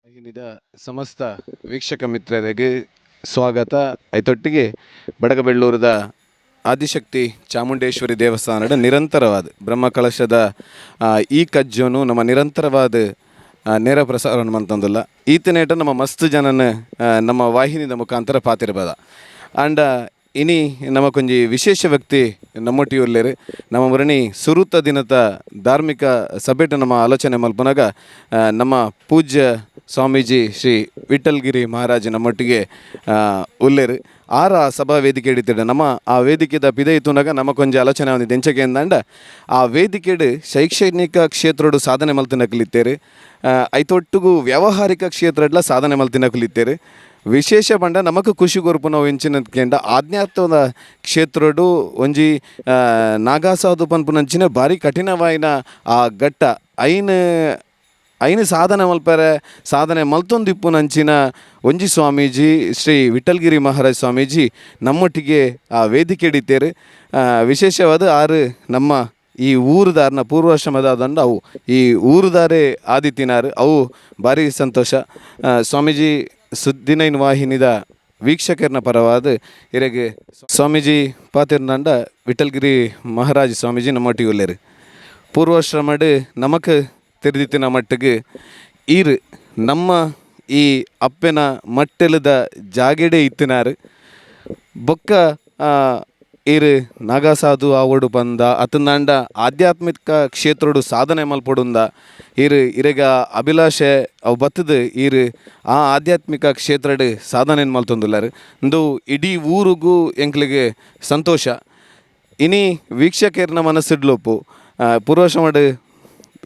ವಾಹಿನಿದ ಸಮಸ್ತ ವೀಕ್ಷಕ ಮಿತ್ರರಿಗೆ ಸ್ವಾಗತ. ಐತೊಟ್ಟಿಗೆ ಬಡಗಬೆಳ್ಳೂರದ ಆದಿಶಕ್ತಿ ಚಾಮುಂಡೇಶ್ವರಿ ದೇವಸ್ಥಾನದ ನಿರಂತರವಾದ ಬ್ರಹ್ಮಕಲಶದ ಈ ಕಜ್ಜೋನು ನಮ್ಮ ನಿರಂತರವಾದ ನೇರ ಪ್ರಸಾರ ಮಂತಂದಿಲ್ಲ ಈತನೇಟ ನಮ್ಮ ಮಸ್ತ್ ಜನನ ನಮ್ಮ ವಾಹಿನಿದ ಮುಖಾಂತರ ಪಾತಿರ್ಬೋದ ಆಂಡ ಇನಿ ನಮಕೊಂಜಿ ವಿಶೇಷ ವ್ಯಕ್ತಿ ನಮ್ಮೊಟ್ಟಿ ಉಲ್ಲೇರು ನಮ್ಮ ಮುರಣಿ ಸುರುತ ದಿನದ ಧಾರ್ಮಿಕ ಸಭೆಟ ನಮ್ಮ ಆಲೋಚನೆ ಮಲ್ಪನಾಗ ನಮ್ಮ ಪೂಜ್ಯ ಸ್ವಾಮೀಜಿ ಶ್ರೀ ವಿಠಲ್ಗಿರಿ ಮಹಾರಾಜ್ ನಮ್ಮೊಟ್ಟಿಗೆ ಉಲ್ಲೇರು ಆರ ಸಭಾ ವೇದಿಕೆ ಹಿಡಿತಿಡ ನಮ್ಮ ಆ ವೇದಿಕೆದ ಪಿದೆ ಇತ್ತುನಾಗ ನಮಕೊಂಜಿ ಆಲೋಚನೆ ಒಂದು ಎಂಚಕೆ ಅಂದಂಡ ಆ ವೇದಿಕೆಡು ಶೈಕ್ಷಣಿಕ ಕ್ಷೇತ್ರಡು ಸಾಧನೆ ಮಲ್ತಿನಕಲಿತ್ತೇರು ಐತೊಟ್ಟಿಗೂ ವ್ಯಾವಹಾರಿಕ ಕ್ಷೇತ್ರಡ್ಲ ಸಾಧನೆ ಮಲ್ತಿನಕಲಿತ್ತೇರು ವಿಶೇಷ ಪಂಡ ನಮಕ್ ಖುಷಿ ಕೊರ್ಪುನ ಎಂಚಿನದ್ಕೆಂಡ ಆಧ್ಯಾತ್ಮದ ಕ್ಷೇತ್ರಡು ಒಂಜಿ ನಾಗಾಸಾಧು ಪನ್ಪುನಂಚಿನ ಭಾರಿ ಕಠಿಣವಾಯಿನ ಆ ಘಟ್ಟ ಐನು ಸಾಧನೆ ಮಲ್ಪರೆ ಸಾಧನೆ ಮಲ್ತೊಂದಿಪ್ಪುನಂಚಿನ ಒಂಜಿ ಸ್ವಾಮೀಜಿ ಶ್ರೀ ವಿಠಲ್ಗಿರಿ ಮಹಾರಾಜ್ ಸ್ವಾಮೀಜಿ ನಮ್ಮೊಟ್ಟಿಗೆ ಆ ವೇದಿಕೆ ಹಿಡಿತೇರು. ವಿಶೇಷವಾದ ಆರು ನಮ್ಮ ಈ ಊರುದಾರನ ಪೂರ್ವಾಶ್ರಮದ ದಂಡ ಅವು ಈ ಊರುದಾರೇ ಆದಿತ್ಯನಾರು ಅವು ಭಾರಿ ಸಂತೋಷ. ಸ್ವಾಮೀಜಿ ಸುದ್ದಿನೈನ್ ವಾಹಿನಿದ ವೀಕ್ಷಕರನ ಪರವಾದ ಇರೆಗೆ ಸ್ವಾಮೀಜಿ ಪಾತಿರ್ನಂಡ ವಿಠಲ್ಗಿರಿ ಮಹಾರಾಜ್ ಸ್ವಾಮೀಜಿ ನಮ್ಮೊಟ್ಟಿಗೆ ಉಲ್ಲೇರು ಪೂರ್ವಾಶ್ರಮಡ್ ನಮಕ್ ತಿರುದಿತ್ತಿನ ಮಟ್ಟಿಗೆ ಈರು ನಮ್ಮ ಈ ಅಪ್ಪೆನ ಮಟ್ಟೆಲದ ಜಾಗೆಡೆ ಇತ್ತಿನಾರು ಬೊಕ್ಕ ಈರು ನಾಗಾಸಾಧು ಆವಡು ಬಂದ ಅತಂದಾಂಡ ಆಧ್ಯಾತ್ಮಿಕ ಕ್ಷೇತ್ರಡು ಸಾಧನೆ ಮಲ್ಪಡುಂದ ಇರೆಗ ಅಭಿಲಾಷೆ ಅವು ಬತ್ತದ ಈರು ಆ ಆಧ್ಯಾತ್ಮಿಕ ಕ್ಷೇತ್ರಡ್ ಸಾಧನೆ ಮಲ್ತೊಂದುಲ್ಲಾರು ಇಂದು ಇಡೀ ಊರಿಗೂ ಎಂಕ್ಲಿಗೆ ಸಂತೋಷ. ಇನಿ ವೀಕ್ಷಕರ್ನ ಮನಸ್ಸಿಡ್ಲೊಪ್ಪು ಪೂರ್ವಾಶ್ರಮಡ್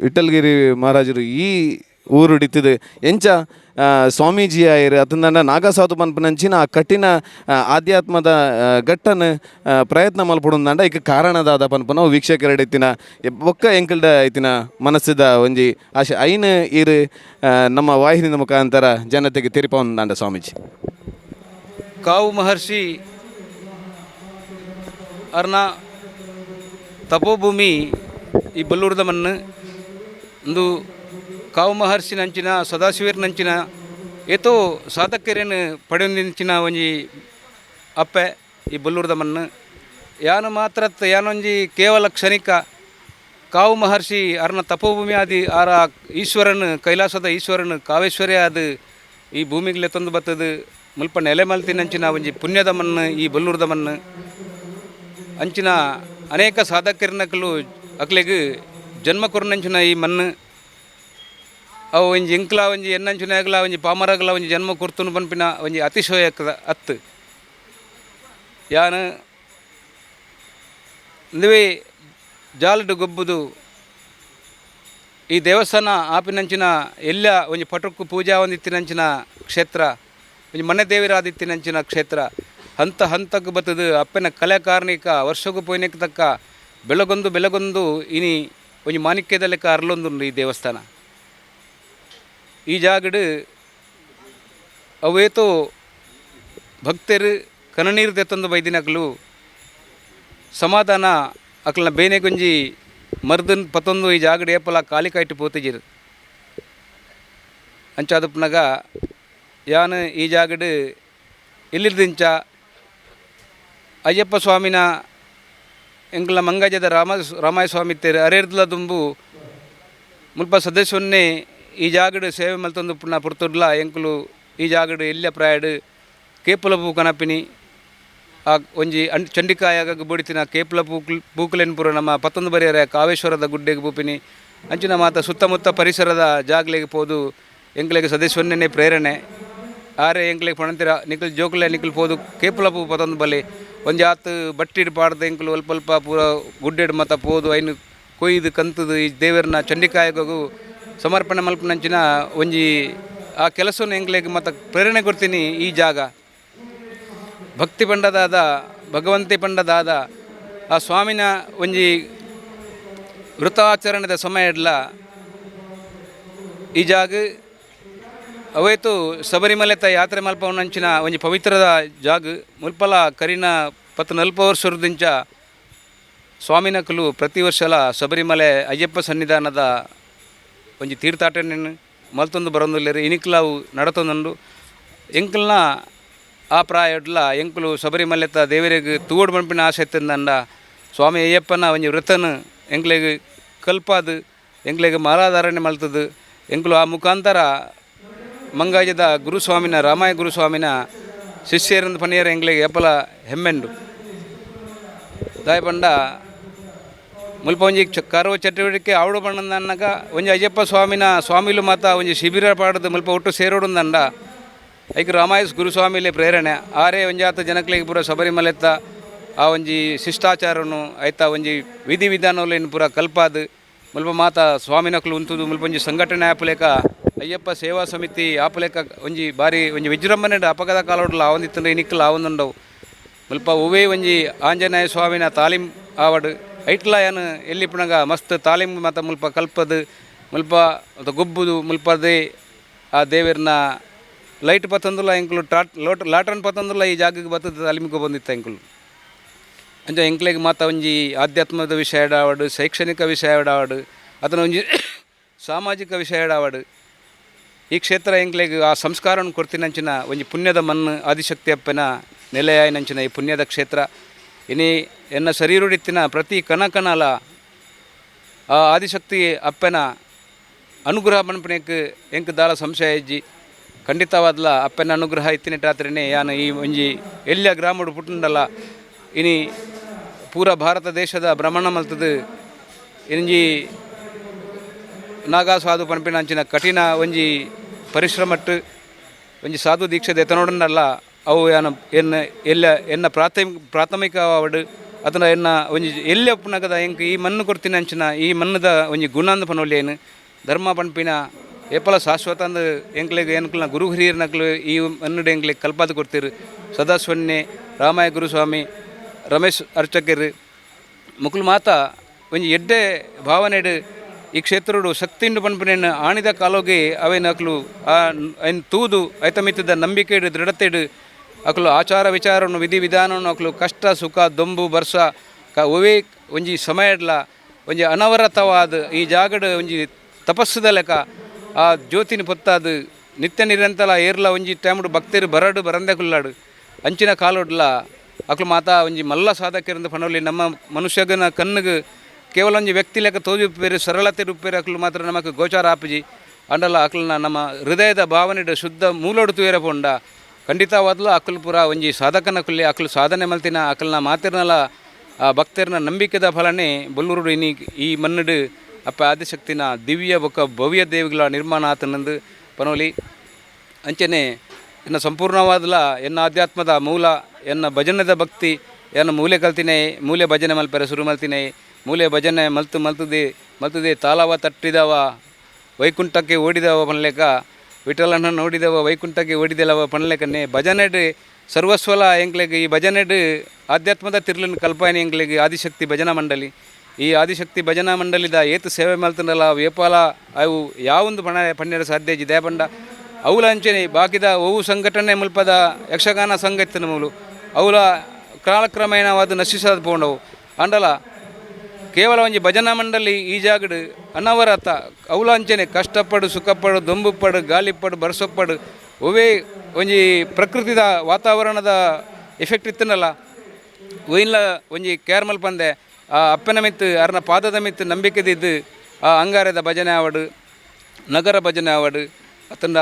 ವಿಠಲ್ಗಿರಿ ಮಹಾರಾಜರು ಈ ಊರು ಹಿಡಿತದೆ ಎಂಚ ಸ್ವಾಮೀಜಿ ಆಯರು ಅತಂದ ನಾಗಾಸಾಧು ಪನ್ಪನಂಚಿನ ಆ ಕಠಿಣ ಆಧ್ಯಾತ್ಮದ ಘಟ್ಟನ ಪ್ರಯತ್ನ ಮಲ್ಪಡುಂದಂಡ ಈಗ ಕಾರಣದಾದ ಪನ್ಪನ ವೀಕ್ಷಕರ ಹಿಡಿತಿನ ಬೊಕ್ಕ ಎಂಕಲ್ಡ ಐತಿನ ಮನಸ್ಸಿದ ಒಂಜಿ ಆಶೆ ಐನು ಇರು ನಮ್ಮ ವಾಹಿನಿಯ ಮುಖಾಂತರ ಜನತೆಗೆ ತಿರುಪಂದಂಡ ಸ್ವಾಮೀಜಿ ಕಾವು ಮಹರ್ಷಿ ಅರ್ನ ತಪೋಭೂಮಿ ಈ ಬಲ್ಲೂರದ ಮಣ್ಣು ಒಂದು ಕಾವು ಮಹರ್ಷಿ ನಂಚಿನ ಸದಾಶಿವರ್ ನಂಚಿನ ಏತೋ ಸಾಧಕರೇನು ಪಡೆಯೊಂದಿಂಚಿನ ಒಂಜಿ ಅಪ್ಪೆ ಈ ಬಲ್ಲೂರದ ಮಣ್ಣು ಯಾನು ಮಾತ್ರ ಯಾನೊಂಜಿ ಕೇವಲ ಕ್ಷಣಿಕ ಕಾವು ಮಹರ್ಷಿ ಅರ್ನ ತಪೋಭೂಮಿ ಆದಿ ಆರ ಈಶ್ವರನು ಕೈಲಾಸದ ಈಶ್ವರನು ಕಾವೇಶ್ವರಿ ಆದ ಈ ಭೂಮಿಗೆ ತಂದು ಬತ್ತದು ಮುಲ್ಪ ನೆಲೆ ಮಲ್ತಿನಂಚಿನ ಒಂಜಿ ಪುಣ್ಯದ ಮಣ್ಣು ಈ ಬಲ್ಲೂರದ ಮಣ್ಣು ಅಂಚಿನ ಅನೇಕ ಸಾಧಕರಿನಕಲು ಅಕ್ಲೆಗ್ ಜನ್ಮ ಕೊರ್ನಂಚಿನ ಈ ಮಣ್ಣು ಅವು ಒಂಜಿ ಇಂಕ್ಲ ಒಂಜಿ ಎನ್ನಂಚಿನಾಗಲ ಒಂಜಿ ಪಾಮರಗಲ ಒಂಜಿ ಜನ್ಮ ಕೊರ್ತುನು ಪನ್ಪಿನ ಒಂಜಿ ಅತಿಶಯಕದ ಅತ್ತು ಯಾನು ಇಂದುವೆ ಜಾಲಡು ಗೊಬ್ಬುದು ಈ ದೇವಸ್ಥಾನ ಆಪಿನಂಚಿನ ಎಲ್ಲ ಒಂಜಿ ಪಟುಕ್ಕು ಪೂಜಾ ಒಂದಿತ್ತಿನಂಚಿನ ಕ್ಷೇತ್ರ ಒಂಜಿ ಮನೆ ದೇವಿರಾದಿತ್ತಿನಂಚಿನ ಕ್ಷೇತ್ರ ಹಂತ ಹಂತಕ್ಕೆ ಬತ್ತದು ಅಪ್ಪನ ಕಲೆ ಕಾರ್ಣಿಕ ವರ್ಷಕ್ಕೂ ಪೋಯ್ನಕ್ಕೆ ತಕ್ಕ ಬೆಳಗೊಂದು ಇನಿ ಒಂಜಿ ಮಾಣಿಕ್ಯದ ಲೆಕ್ಕ ಅರ್ಲೊಂದುಂಡು ಈ ದೇವಸ್ಥಾನ. ಈ ಜಾಗಡು ಅವೇತೋ ಭಕ್ತರು ಕನನೀರು ತೆತ್ತೊಂದು ಬೈದಿನಕಲು ಸಮಾಧಾನ ಅಕ್ಲನ ಬೇನೆಗೊಂಜಿ ಮರ್ದನ್ ಪತ್ತೊಂದು ಈ ಜಾಗಡು ಏಪಲ ಕಾಲಿ ಕಾಯ್ಟು ಪೋತಿಜಿರು ಅಂಚಾದಪ್ಪನಾಗ ಯಾನು ಈ ಜಾಗಡು ಇಲ್ಲಿರ್ದಿಂಚ ಅಯ್ಯಪ್ಪ ಸ್ವಾಮಿನ ಎಂಕ್ಲ ಮಂಗಜದ ರಾಮಾಯ ಸ್ವಾಮಿ ತೇರು ಅರೆರ್ದ್ಲ ದುಂಬು ಮುಲ್ಪ ಸದಸ್ಯನ್ನೇ ಈ ಜಾಗಡು ಸೇವೆ ಮಲ್ತೊಂದು ಪುಣ್ಣ ಪುರ್ತುಡ್ಲ ಎಂಕುಲು ಈ ಜಾಗಡು ಎಲ್ಲ ಪ್ರಾಯಡು ಕೇಪುಲ ಪೂ ಕನಪಿನಿ ಆ ಒಂಜಿ ಚಂಡಿಕಾಯಾಗ ಬುಡಿತಿನ ಕೇಪುಲ ಪೂಕುಲೆನ್ ಪುರ ನಮ್ಮ 11 ಬರಿಯರ ಕಾವೇಶ್ವರದ ಗುಡ್ಡೆಗೆ ಬೂಪಿನಿ ಅಂಚಿನ ಮಾತ ಸುತ್ತಮುತ್ತ ಪರಿಸರದ ಜಾಗಲೆಗೆ ಪೋದು ಎಂಕ್ಲೆಗೆ ಸದಸ್ಯನ್ನೇ ಪ್ರೇರಣೆ ಆರೆ ಎಂಕ್ಲೆಗೆ ಪಣಂತಿರ ನಿಖಲ್ ಜೋಕುಲೆ ನಿಖಲ್ ಪೋದು ಕೇಪುಲ ಪೂ 11 ಬಲಿ ಒಂಜಿ ಆತು ಬಟ್ಟಿಡ್ ಪಾಡ್ದು ಎಂಕುಲು ಅಲ್ಪ ಪೂರ ಗುಡ್ಡೆಡ್ ಮತ ಪೋದು ಐನು ಕೊಯ್ದು ಕಂತದು ಈ ದೇವರನ್ನ ಚಂಡಿಕಾಯಗೂ ಸಮರ್ಪಣೆ ಮಲ್ಪನಂಚಿನ ಒಂಜಿ ಆ ಕೆಲಸವನ್ನು ಎಂಗ್ಲೆಗೆ ಮತ್ತು ಪ್ರೇರಣೆ ಕೊಡ್ತೀನಿ. ಈ ಜಾಗ ಭಕ್ತಿ ಪಂಡದಾದ ಭಗವಂತಿ ಪಂಡದಾದ ಆ ಸ್ವಾಮಿನ ಒಂಜಿ ವೃತಾಚರಣದ ಸಮಯಡ್ಲ ಈ ಜಾಗ ಅವೇತು ಶಬರಿಮಲೆತ ಯಾತ್ರೆ ಮಲ್ಪವನಂಚಿನ ಒಂಜಿ ಪವಿತ್ರದ ಜಾಗ ಮುಲ್ಪಲ ಕರಿನ 40 ವರ್ಷದಿಂದ ಸ್ವಾಮಿನಕಲು ಪ್ರತಿ ವರ್ಷಲ ಶಬರಿಮಲೆ ಅಯ್ಯಪ್ಪ ಸನ್ನಿಧಾನದ ಒಂಜಿ ತೀರ್ಥಾಟನೆ ಮಲ್ತೊಂದು ಬರೋದಿಲ್ಲ ಇನಿಕ್ಲಾವು ನಡತೊಂದುಂಡು ಎಂಕಲ್ನ ಆ ಪ್ರಾಯಡ್ಲ ಎಂಕುಲು ಶಬರಿಮಲೆತ ದೇವರಿಗೆ ತೂವಡು ಪಂಪಿನ ಆಸೆ ಎತ್ತಂದಂಡ ಸ್ವಾಮಿ ಅಯ್ಯಪ್ಪನ ಒಂಜಿ ವೃತನು ಎಂಕ್ಲೆಗ್ ಕಲ್ಪಾದು ಎಂಕ್ಲೆಗ್ ಮಾಲಾಧಾರಣೆ ಮಲ್ತದು ಎಂಕುಲು ಆ ಮುಖಾಂತರ ಮಂಗಾಜದ ಗುರುಸ್ವಾಮಿನ ರಾಮಾಯ ಗುರುಸ್ವಾಮಿನ ಶಿಷ್ಯರಿಂದ ಪನಿಯರ ಎಂಕ್ಲೆಗ್ ಎಪ್ಪಲ ಹೆಮ್ಮೆಂಡು ದಾಯ ಪಂಡ ಮುಲ್ಪ ಒಂಜಿ ಕರ್ವ ಚಟುವಟಿಕೆ ಆವಡು ಪಂಡಂದನ್ನಗ ಒಂಜಿ ಅಯ್ಯಪ್ಪ ಸ್ವಾಮಿಲು ಮಾತ ಒಂಜಿ ಶಿಬಿರ ಪಾಡದು ಮುಲ್ಪ ಒಟ್ಟು ಸೇರೋಡುಂದಂಡ ಐಕ್ ರಾಮಾಯ ಗುರುಸ್ವಾಮಿಲೆ ಪ್ರೇರಣೆ ಆರೇ ಒಂಜಾತ ಜನಕ್ಲೆಗ್ ಪೂರ ಶಬರಿಮಲೆತ್ತ ಆ ಒಂಜಿ ಶಿಷ್ಟಾಚಾರನು ಐತ ಒಂಜಿ ವಿಧಿ ವಿಧಾನಗಳನ್ನು ಪೂರ ಕಲ್ಪಾದು ಮುಲ್ಪ ಮಾತ ಸ್ವಾಮಿನಕ್ಲು ಉಂತುದು ಮುಲ್ಪ ಒಂಜಿ ಸಂಘಟನೆ ಆಪುಲೇಕ ಅಯ್ಯಪ್ಪ ಸೇವಾ ಸಮಿತಿ ಆಪುಲೇಕ ಒಂಜಿ ಬಾರಿ ಒಂಜಿ ವಿಜೃಂಭಣೆ ಅಪಘಾತ ಕಾಲೋಡ್ಲ ಆವೊಂದಿತ್ತಂದ್ರೆ ಇನಿಕ್ಕಲು ಆವೊಂದುಂಡವು ಮುಲ್ಪ ಒವೇ ಒಂಜಿ ಆಂಜನೇಯ ಸ್ವಾಮಿನ ತಾಲೀಮ್ ಆವಡು ಐಟ್ಲ ಏನು ಎಲ್ಲಿಪ್ಪಣಗ ಮಸ್ತ್ ತಾಲೀಮ್ ಮಾತ ಮುಲ್ಪ ಕಲ್ಪದು ಮುಲ್ಪ ಗೊಬ್ಬುದು ಮುಲ್ಪದೇ ಆ ದೇವರನ್ನ ಲೈಟ್ ಪತ್ತೊಂದುಲ್ಲ ಎಂಕ್ಲು ಲಾಟ್ರನ್ ಪತ್ತೊಂದುಲ್ಲ ಈ ಜಾಗಕ್ಕೆ ಬತ್ತದ ತಾಲೀಮಿಗೆ ಬಂದಿತ್ತು ಎಂಕ್ಲು ಅಂಚ ಎಂಕ್ಲೆಗ್ ಮಾತ ಒಂಜಿ ಆಧ್ಯಾತ್ಮದ ವಿಷಯ ಆವಡು ಶೈಕ್ಷಣಿಕ ವಿಷಯ ಆವಡು ಅದನ್ನ ಒಂಜಿ ಸಾಮಾಜಿಕ ವಿಷಯ ಆವಡು ಈ ಕ್ಷೇತ್ರ ಎಂಕ್ಲೆಗ್ ಆ ಸಂಸ್ಕಾರವನ್ನು ಕೊಡ್ತಿನಂಚಿನ ಒಂಜಿ ಪುಣ್ಯದ ಮಣ್ಣು ಆದಿಶಕ್ತಿ ಅಪ್ಪನ ನೆಲೆಯಾಯಿನಂಚಿನ ಈ ಪುಣ್ಯದ ಕ್ಷೇತ್ರ ಇನಿ ಎನ್ನ ಶರೀರುಡಿತ್ತಿನ ಪ್ರತಿ ಕಣಕಣಲ ಆ ಆದಿಶಕ್ತಿ ಅಪ್ಪನ ಅನುಗ್ರಹ ಪನ್ಪನೆಕ್ ಎಂಕ್ ದಾಲ ಸಂಶಯ ಇಜ್ಜಿ ಖಂಡಿತವಾದ್ಲ ಅಪ್ಪನ ಅನುಗ್ರಹ ಇತ್ತಿನಿಟ್ಟಾತ್ರೇನೆ ಯಾನು ಈ ಒಂಜಿ ಎಲ್ಲಿಯ ಗ್ರಾಮಡು ಪುಟ್ಟುಂಡಲ್ಲ ಇನಿ ಪೂರ ಭಾರತ ದೇಶದ ಭ್ರಮಣ ಮಲ್ತದು ಇಂಜಿ ನಾಗಾ ಸಾಧು ಪನ್ಪಿನಂಚಿನ ಕಠಿಣ ಒಂಜಿ ಪರಿಶ್ರಮಟ್ಟು ಒಂಜಿ ಸಾಧು ದೀಕ್ಷೆ ಎತ್ತನೋಡಲ್ಲ ಅವು ಯಾನ ಎನ್ನ ಪ್ರಾಥಮಿಕ ಅವಡು ಅದನ್ನ ಎನ್ನ ಒಂಜಿ ಎಲ್ಲಿ ಅಪ್ಪನಗದ ಎಂಕ್ ಈ ಮಣ್ಣು ಕೊಡ್ತೀನಿ ಅಂಚಿನ ಈ ಮಣ್ಣದ ಒಂಜಿ ಗುಣ ಅಂದ ಪನೊಲ್ಲೇನು ಧರ್ಮ ಪನ್ಪಿನ ಏಪಲ ಶಾಶ್ವತ ಅಂದು ಎಂಕ್ಲೆಗ್ ಎಂಕ್ಲನ ಗುರು ಹಿರಿಯರ್ನಕ್ಲು ಈ ಮಣ್ಣುಡು ಎಂಕ್ಲೆಗ್ ಕಲ್ಪಾದು ಕೊಡ್ತೀರು ಸದಾ ಸೊನ್ನೆ ರಾಮಾಯ ಗುರುಸ್ವಾಮಿ ರಮೇಶ್ ಅರ್ಚಕರು ಮುಕ್ಲು ಮಾತ ಒಂಜಿ ಎಡ್ಡೆ ಭಾವನೆಡು ಈ ಕ್ಷೇತ್ರಡು ಶಕ್ತಿಂಡು ಪನ್ಪನೇನು ಆಣಿದ ಕಾಲೋಗೆ ಅವೇನಕ್ಲು ಐನ್ ತೂದು ಐತ ಮಿತ್ತದ ನಂಬಿಕೆಡು ದೃಢತೆಡು ಅಕ್ಲು ಆಚಾರ ವಿಚಾರವನ್ನು ವಿಧಿ ವಿಧಾನವನ್ನು ಅಕ್ಲು ಕಷ್ಟ ಸುಖ ದೊಂಬು ಬರ್ಸ ಒವೇ ಒಂಜಿ ಸಮಯಡ್ಲ ಒಂಜಿ ಅನವರತವಾದ ಈ ಜಾಗಡು ಒಂಜಿ ತಪಸ್ಸುದ ಲೆಕ್ಕ ಆ ಜ್ಯೋತಿನ ಪೊತ್ತಾದು ನಿತ್ಯ ನಿರಂತರ ಏರ್ಲ ಒಂಜಿ ಟೈಮ್ಡು ಭಕ್ತರು ಬರಡು ಬರಂದೆ ಕುಲ್ಲಾಡು ಅಂಚಿನ ಕಾಲೋಡ್ಲ ಅಕ್ಲು ಮಾತಾ ಒಂಜಿ ಮಲ್ಲ ಸಾಧಕರಿಂದ ಪನೋಲಿ ನಮ್ಮ ಮನುಷ್ಯಗನ ಕಣ್ಣಿಗೆ ಕೇವಲ ಒಂಜಿ ವ್ಯಕ್ತಿ ಲೆಕ್ಕ ತೋಜುಪ್ಪೇರು ಸರಳತೆ ರೂಪೇರು ಅಕ್ಲು ಮಾತ್ರ ನಮಕ್ ಗೋಚಾರ ಆಪುಜಿ ಅಂಡಲ್ಲ ಅಕ್ಲನ್ನ ನಮ್ಮ ಹೃದಯದ ಭಾವನೆಡು ಶುದ್ಧ ಮೂಲೋಡು ತೂಯರ ಪೋಂಡ ಖಂಡಿತವಾದ್ಲು ಅಕ್ಲು ಪೂರ ಒಂಜಿ ಸಾಧಕನ ಕುಲ್ಲಿ ಅಕ್ಲು ಸಾಧನೆ ಮಲ್ತಿನ ಅಕ್ಲನ್ನ ಮಾತಿರ್ನಲ್ಲ ಆ ಭಕ್ತರನ್ನ ನಂಬಿಕೆದ ಫಲನೆ ಬೊಲ್ಲೂರು ಇನಿ ಈ ಮಣ್ಣುಡು ಅಪ್ಪ ಆದಿಶಕ್ತಿನ ದಿವ್ಯ ಬೊಕ್ಕ ಭವ್ಯ ದೇವಿಗಳ ನಿರ್ಮಾಣ ಆತನಂದು ಪನೋಲಿ ಅಂಚನೆ ಇನ್ನು ಸಂಪೂರ್ಣವಾದಲ ಎನ್ನ ಆಧ್ಯಾತ್ಮದ ಮೂಲ ಎನ್ನ ಭಜನದ ಭಕ್ತಿ ಎನ್ನ ಮೂಲೆ ಕಲ್ತಿನೇ ಮೂಲೆ ಭಜನೆ ಮಲ್ಪೆರೆ ಶುರು ಮಲ್ತಿನೇ ಮೂಲೆ ಭಜನೆ ಮಲ್ತದೆ ತಾಲವ ತಟ್ಟಿದವ ವೈಕುಂಠಕ್ಕೆ ಓಡಿದವ ಪನ್ಲೆಕ ವಿಠಲನ ನೋಡಿದವ ವೈಕುಂಠಕ್ಕೆ ಓಡಿದವ ಪನ್ಲೆಕನ್ನೇ ಭಜನೆಡು ಸರ್ವಸ್ವಲ ಎಂಕ್ಲೆಗ್ ಈ ಭಜನೆಡು ಆಧ್ಯಾತ್ಮದ ತಿರ್ಲನ್ನು ಕಲ್ಪಾಯನೆ ಎಂಕ್ಲೆಗ್ ಆದಿಶಕ್ತಿ ಭಜನಾ ಮಂಡಳಿ ಈ ಆದಿಶಕ್ತಿ ಭಜನಾ ಮಂಡಳಿದ ಏತು ಸೇವೆ ಮಲ್ತನಲ್ಲ ವೇಪಾಲ ಅವು ಯಾವೊಂದು ಪಣ್ಯರ ಸಾಧ್ಯ ಇದೆ ಪಂಡ ಅವಳ ಅಂಚನೆ ಬಾಕಿದ ಅವು ಸಂಘಟನೆ ಮುಲ್ಪದ ಯಕ್ಷಗಾನ ಸಂಘ ಇತ್ತಿನ ಮೂಲು ಅವಳ ಕಾಲಕ್ರಮೇಣವಾದ ನಶಿಸದ ಪೋಂಡವು ಅಂಡಲ ಕೇವಲ ಒಂಜಿ ಭಜನಾ ಮಂಡಳಿ ಈ ಜಾಗಡು ಅನವರತ ಅವಳ ಅಂಚನೆ ಕಷ್ಟಪಡು ಸುಖಪಡು ದೊಂಬುಪಡು ಗಾಳಿಪಡು ಬರ್ಸೊಪ್ಪಡು ಒವೇ ಒಂಜಿ ಪ್ರಕೃತಿದ ವಾತಾವರಣದ ಎಫೆಕ್ಟ್ ಇತ್ತನಲ್ಲ ಒಯ್ಲ ಒಂಜಿ ಕೇರ್ ಮಲ್ಪಂದೆ ಆ ಅಪ್ಪನ ಮಿತ್ತು ಅರ್ನ ಪಾದದ ಮಿತ್ತು ನಂಬಿಕೆದಿದ್ದು ಆ ಅಂಗಾರದ ಭಜನೆ ಆವಡು ನಗರ ಭಜನೆ ಆವಡು ಅತಂಡ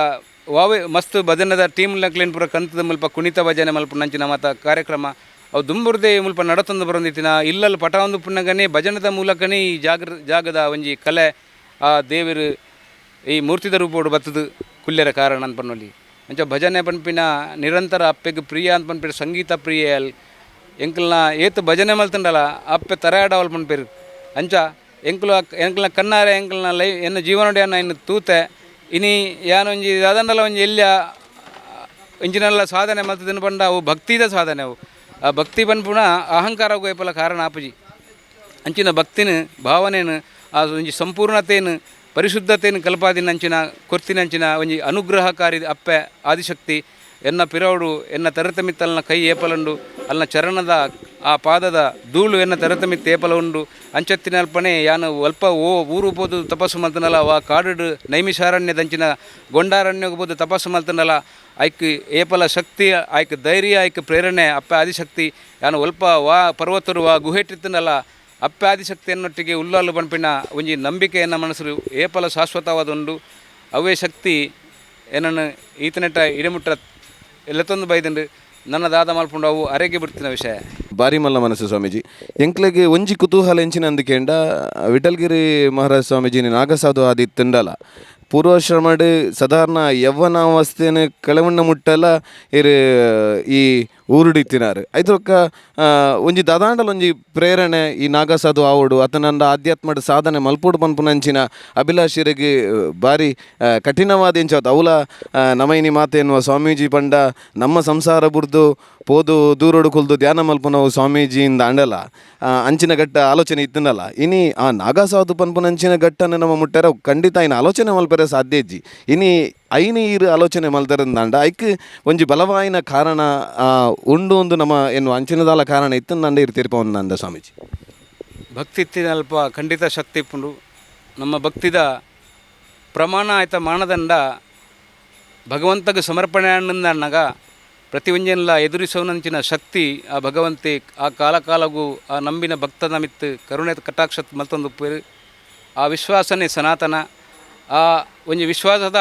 ವಾವೆ ಮಸ್ತ್ ಭಜನದ ಟೀಮ್ ನಕ್ಲೇನು ಪೂರ ಕಂತದ ಮುಲ್ಪ ಕುಣಿತ ಭಜನೆ ಮಲ್ಪ ನಂಚಿನ ಮತ ಕಾರ್ಯಕ್ರಮ ಅವು ದುಂಬುರ್ದೆ ಮುಲ್ಪ ನಡತಂದು ಬರಂದಿತ್ತಿನ ಇಲ್ಲಲ್ಲಿ ಪಟ ಒಂದು ಪುಣ್ಣಗನೇ ಭಜನದ ಮೂಲಕನೇ ಈ ಜಾಗದ ಒಂಜಿ ಕಲೆ ಆ ದೇವರು ಈ ಮೂರ್ತಿದ ರೂಪೋಡು ಬತ್ತದು ಕುಲ್ಯರ ಕಾರಣ ಅಂತ ಪನ್ನೊಲಿ ಅಂಚ ಭಜನೆ ಪನ್ಪಿನ ನಿರಂತರ ಅಪ್ಪೆಗೆ ಪ್ರಿಯ ಅಂತ ಪನ್ಪಿರ ಸಂಗೀತ ಪ್ರಿಯ ಅಲ್ಲಿ ಎಂಕಲ್ನ ಏತು ಭಜನೆ ಮಲ್ತಂಡಲ್ಲ ಅಪ್ಪೆ ತರಾಡವಲ್ ಪನ್ಪೇರು ಅಂಚ ಎಂಕಲ್ನ ಕಣ್ಣಾರೆ ಎಂಕಲ್ನ ಎನ್ನ ಜೀವನೋಡ್ಯಾನ ಇನ್ನು ತೂತೆ ಇನಿ ಯಾನೊಂಜಿ ಅದನ್ನೆಲ್ಲ ಒಂಜಿ ಎಲ್ಲಿಯ ಇಂಚಿನೆಲ್ಲ ಸಾಧನೆ ಮಲ್ತದನ್ನು ಪಂಡ ಅವು ಭಕ್ತಿದ ಸಾಧನೆ ಅವು ಆ ಭಕ್ತಿ ಪನ್ಪುಣ ಅಹಂಕಾರ ಗೋಯಪಲ ಕಾರಣ ಆಪುಜಿ ಅಂಚಿನ ಭಕ್ತಿನ ಭಾವನೆನು ಆ ಒಂಜಿ ಸಂಪೂರ್ಣತೆಯನ್ನು ಪರಿಶುದ್ಧತೆಯನ್ನು ಕಲ್ಪಾದಿನಂಚಿನ ಕೊರ್ತಿನಂಚಿನ ಒಂಜಿ ಅನುಗ್ರಹಕಾರಿ ಅಪ್ಪೆ ಆದಿಶಕ್ತಿ ಎನ್ನ ಪಿರವಡು ಎನ್ನ ತರತಮಿತ್ತ ಅಲ್ನ ಕೈ ಏಪಲುಂಡು ಅಲ್ನ ಚರಣದ ಆ ಪಾದದ ಧೂಳು ಎನ್ನ ತರತಮಿತ್ತ ಏಪಲ ಉಂಡು ಅಂಚತ್ತಿನ ಅಲ್ಪನೆ ಯಾನು ಅಲ್ಪ ಊರು ಬೋದು ತಪಸ್ಸು ಮಲ್ತನಲ್ಲ ವಾ ಕಾಡು ನೈಮಿಷಾರಣ್ಯದಂಚಿನ ಗೊಂಡಾರಣ್ಯಗೆ ಬೋದು ತಪಸ್ಸು ಮಲ್ತನಲ್ಲ ಐಕ್ ಏಪಲ ಶಕ್ತಿ ಐಕ್ ಧೈರ್ಯ ಐಕ್ ಪ್ರೇರಣೆ ಅಪ್ಪ ಆದಿಶಕ್ತಿ ಯಾನು ಅಲ್ಪ ವಾ ಪರ್ವತರು ವಾ ಗುಹೆಟ್ಟಿತ್ತನಲ್ಲ ಅಪ್ಪ ಆದಿಶಕ್ತಿಯನ್ನೊಟ್ಟಿಗೆ ಉಲ್ಲಾಲು ಪಂಪಿನ ಒಂಜಿ ನಂಬಿಕೆಯನ್ನು ಮನಸ್ಸು ಏಪಲ ಶಾಶ್ವತವಾದುಂಡು ಅವೇ ಶಕ್ತಿ ಏನನ್ನು ಈತನೆಟ್ಟ ಇಡಮುಟ್ಟ ಎಲ್ಲತ್ತೊಂದು ಬೈದಂಡು ನನ್ನದಾದ ಮಲ್ಪುಂಡು ಅವು ಅರೆಗೆ ಬಿಡ್ತಿನ ವಿಷಯ ಬಾರಿ ಮಲ್ಲ ಮನಸ್ಸು ಸ್ವಾಮೀಜಿ ಎಂಕ್ಲೆಗೆ ಒಂಜಿ ಕುತೂಹಲ ಎಂಚಿನ ಅಂದಿಕೆಂಡ ವಿಠಲ್ಗಿರಿ ಮಹಾರಾಜ ಸ್ವಾಮೀಜಿನಿ ನಾಗಸಾಧು ಆದಿ ತಿಂಡಲ ಪೂರ್ವಾಶ್ರಮಡ್ ಸಾಧಾರಣ ಯವ್ವನಾವಸ್ಥೆನ ಕೆಳವಣ್ಣ ಮುಟ್ಟಲ ಇರು ಈ ಊರುಡಿತ್ತಿನಾರು ಐದ್ರೊಕ್ಕ ಒಂಜಿ ದಾದಾಂಡಲ ಒಂಜಿ ಪ್ರೇರಣೆ ಈ ನಾಗಸಾಧು ಆವಡು ಆತನಂದ ಆಧ್ಯಾತ್ಮದ ಸಾಧನೆ ಮಲ್ಪುಡು ಪನ್ಪುನಂಚಿನ ಅಭಿಲಾಷಿರಿಗೆ ಬಾರಿ ಕಠಿಣವಾದ ಎಂಚಾದ ಅವಲ ನಮೈನಿ ಮಾತೆ ಎನ್ನುವ ಸ್ವಾಮೀಜಿ ಪಂಡ ನಮ್ಮ ಸಂಸಾರ ಬುರ್ದು ಪೋದು ದೂರೋಡು ಕುಲ್ದು ಧ್ಯಾನ ಮಲ್ಪುನವು ಸ್ವಾಮೀಜಿಯಿಂದ ಅಂಡಲ ಅಂಚಿನ ಗಟ್ಟ ಆಲೋಚನೆ ಇತ್ತನಲ್ಲ ಇನಿ ಆ ನಾಗಸಾಧು ಪನ್ಪುನಂಚಿನ ಗಟ್ಟನ್ನು ನಮ್ಮ ಮುಟ್ಟಾರ ಖಂಡಿತ ಇನ್ನು ಆಲೋಚನೆ ಮಲ್ಪರೆ ಸಾಧ್ಯ ಇಜ್ಜಿ ಇನಿ ಐನಿ ಇರು ಆಲೋಚನೆ ಮಲ್ತರಂದಾಂಡ ಐಕ್ ಒಂಜಿ ಬಲವಾಯಿನ ಕಾರಣ ಉಂಡು ಒಂದು ನಮ್ಮ ಎನ್ನುವ ಅಂಚಿನದಾಲ ಕಾರಣ ಇತ್ತು ನಂಡ ಇರ್ತಿರ್ಪ ಒಂದಂದ ಸ್ವಾಮೀಜಿ ಭಕ್ತಿ ಇತ್ತಿನ ಅಲ್ಪ ಖಂಡಿತ ಶಕ್ತಿ ಇಪ್ಪುಂಡು ನಮ್ಮ ಭಕ್ತಿದ ಪ್ರಮಾಣ ಆಯ್ತ ಮಾನದಂಡ ಭಗವಂತಗೆ ಸಮರ್ಪಣೆ ಅನ್ನಗ ಪ್ರತಿ ಒಂಜೆಲ್ಲ ಎದುರಿಸೋನಂಚಿನ ಶಕ್ತಿ ಆ ಭಗವಂತೆ ಆ ಕಾಲಕಾಲಗೂ ಆ ನಂಬಿನ ಭಕ್ತನ ಮಿತ್ತು ಕರುಣೆ ಕಟಾಕ್ಷ ಮಲ್ತೊಂದು ಉಪ್ಪೇರು ಆ ವಿಶ್ವಾಸನೇ ಸನಾತನ ಆ ಒಂಜಿ ವಿಶ್ವಾಸದ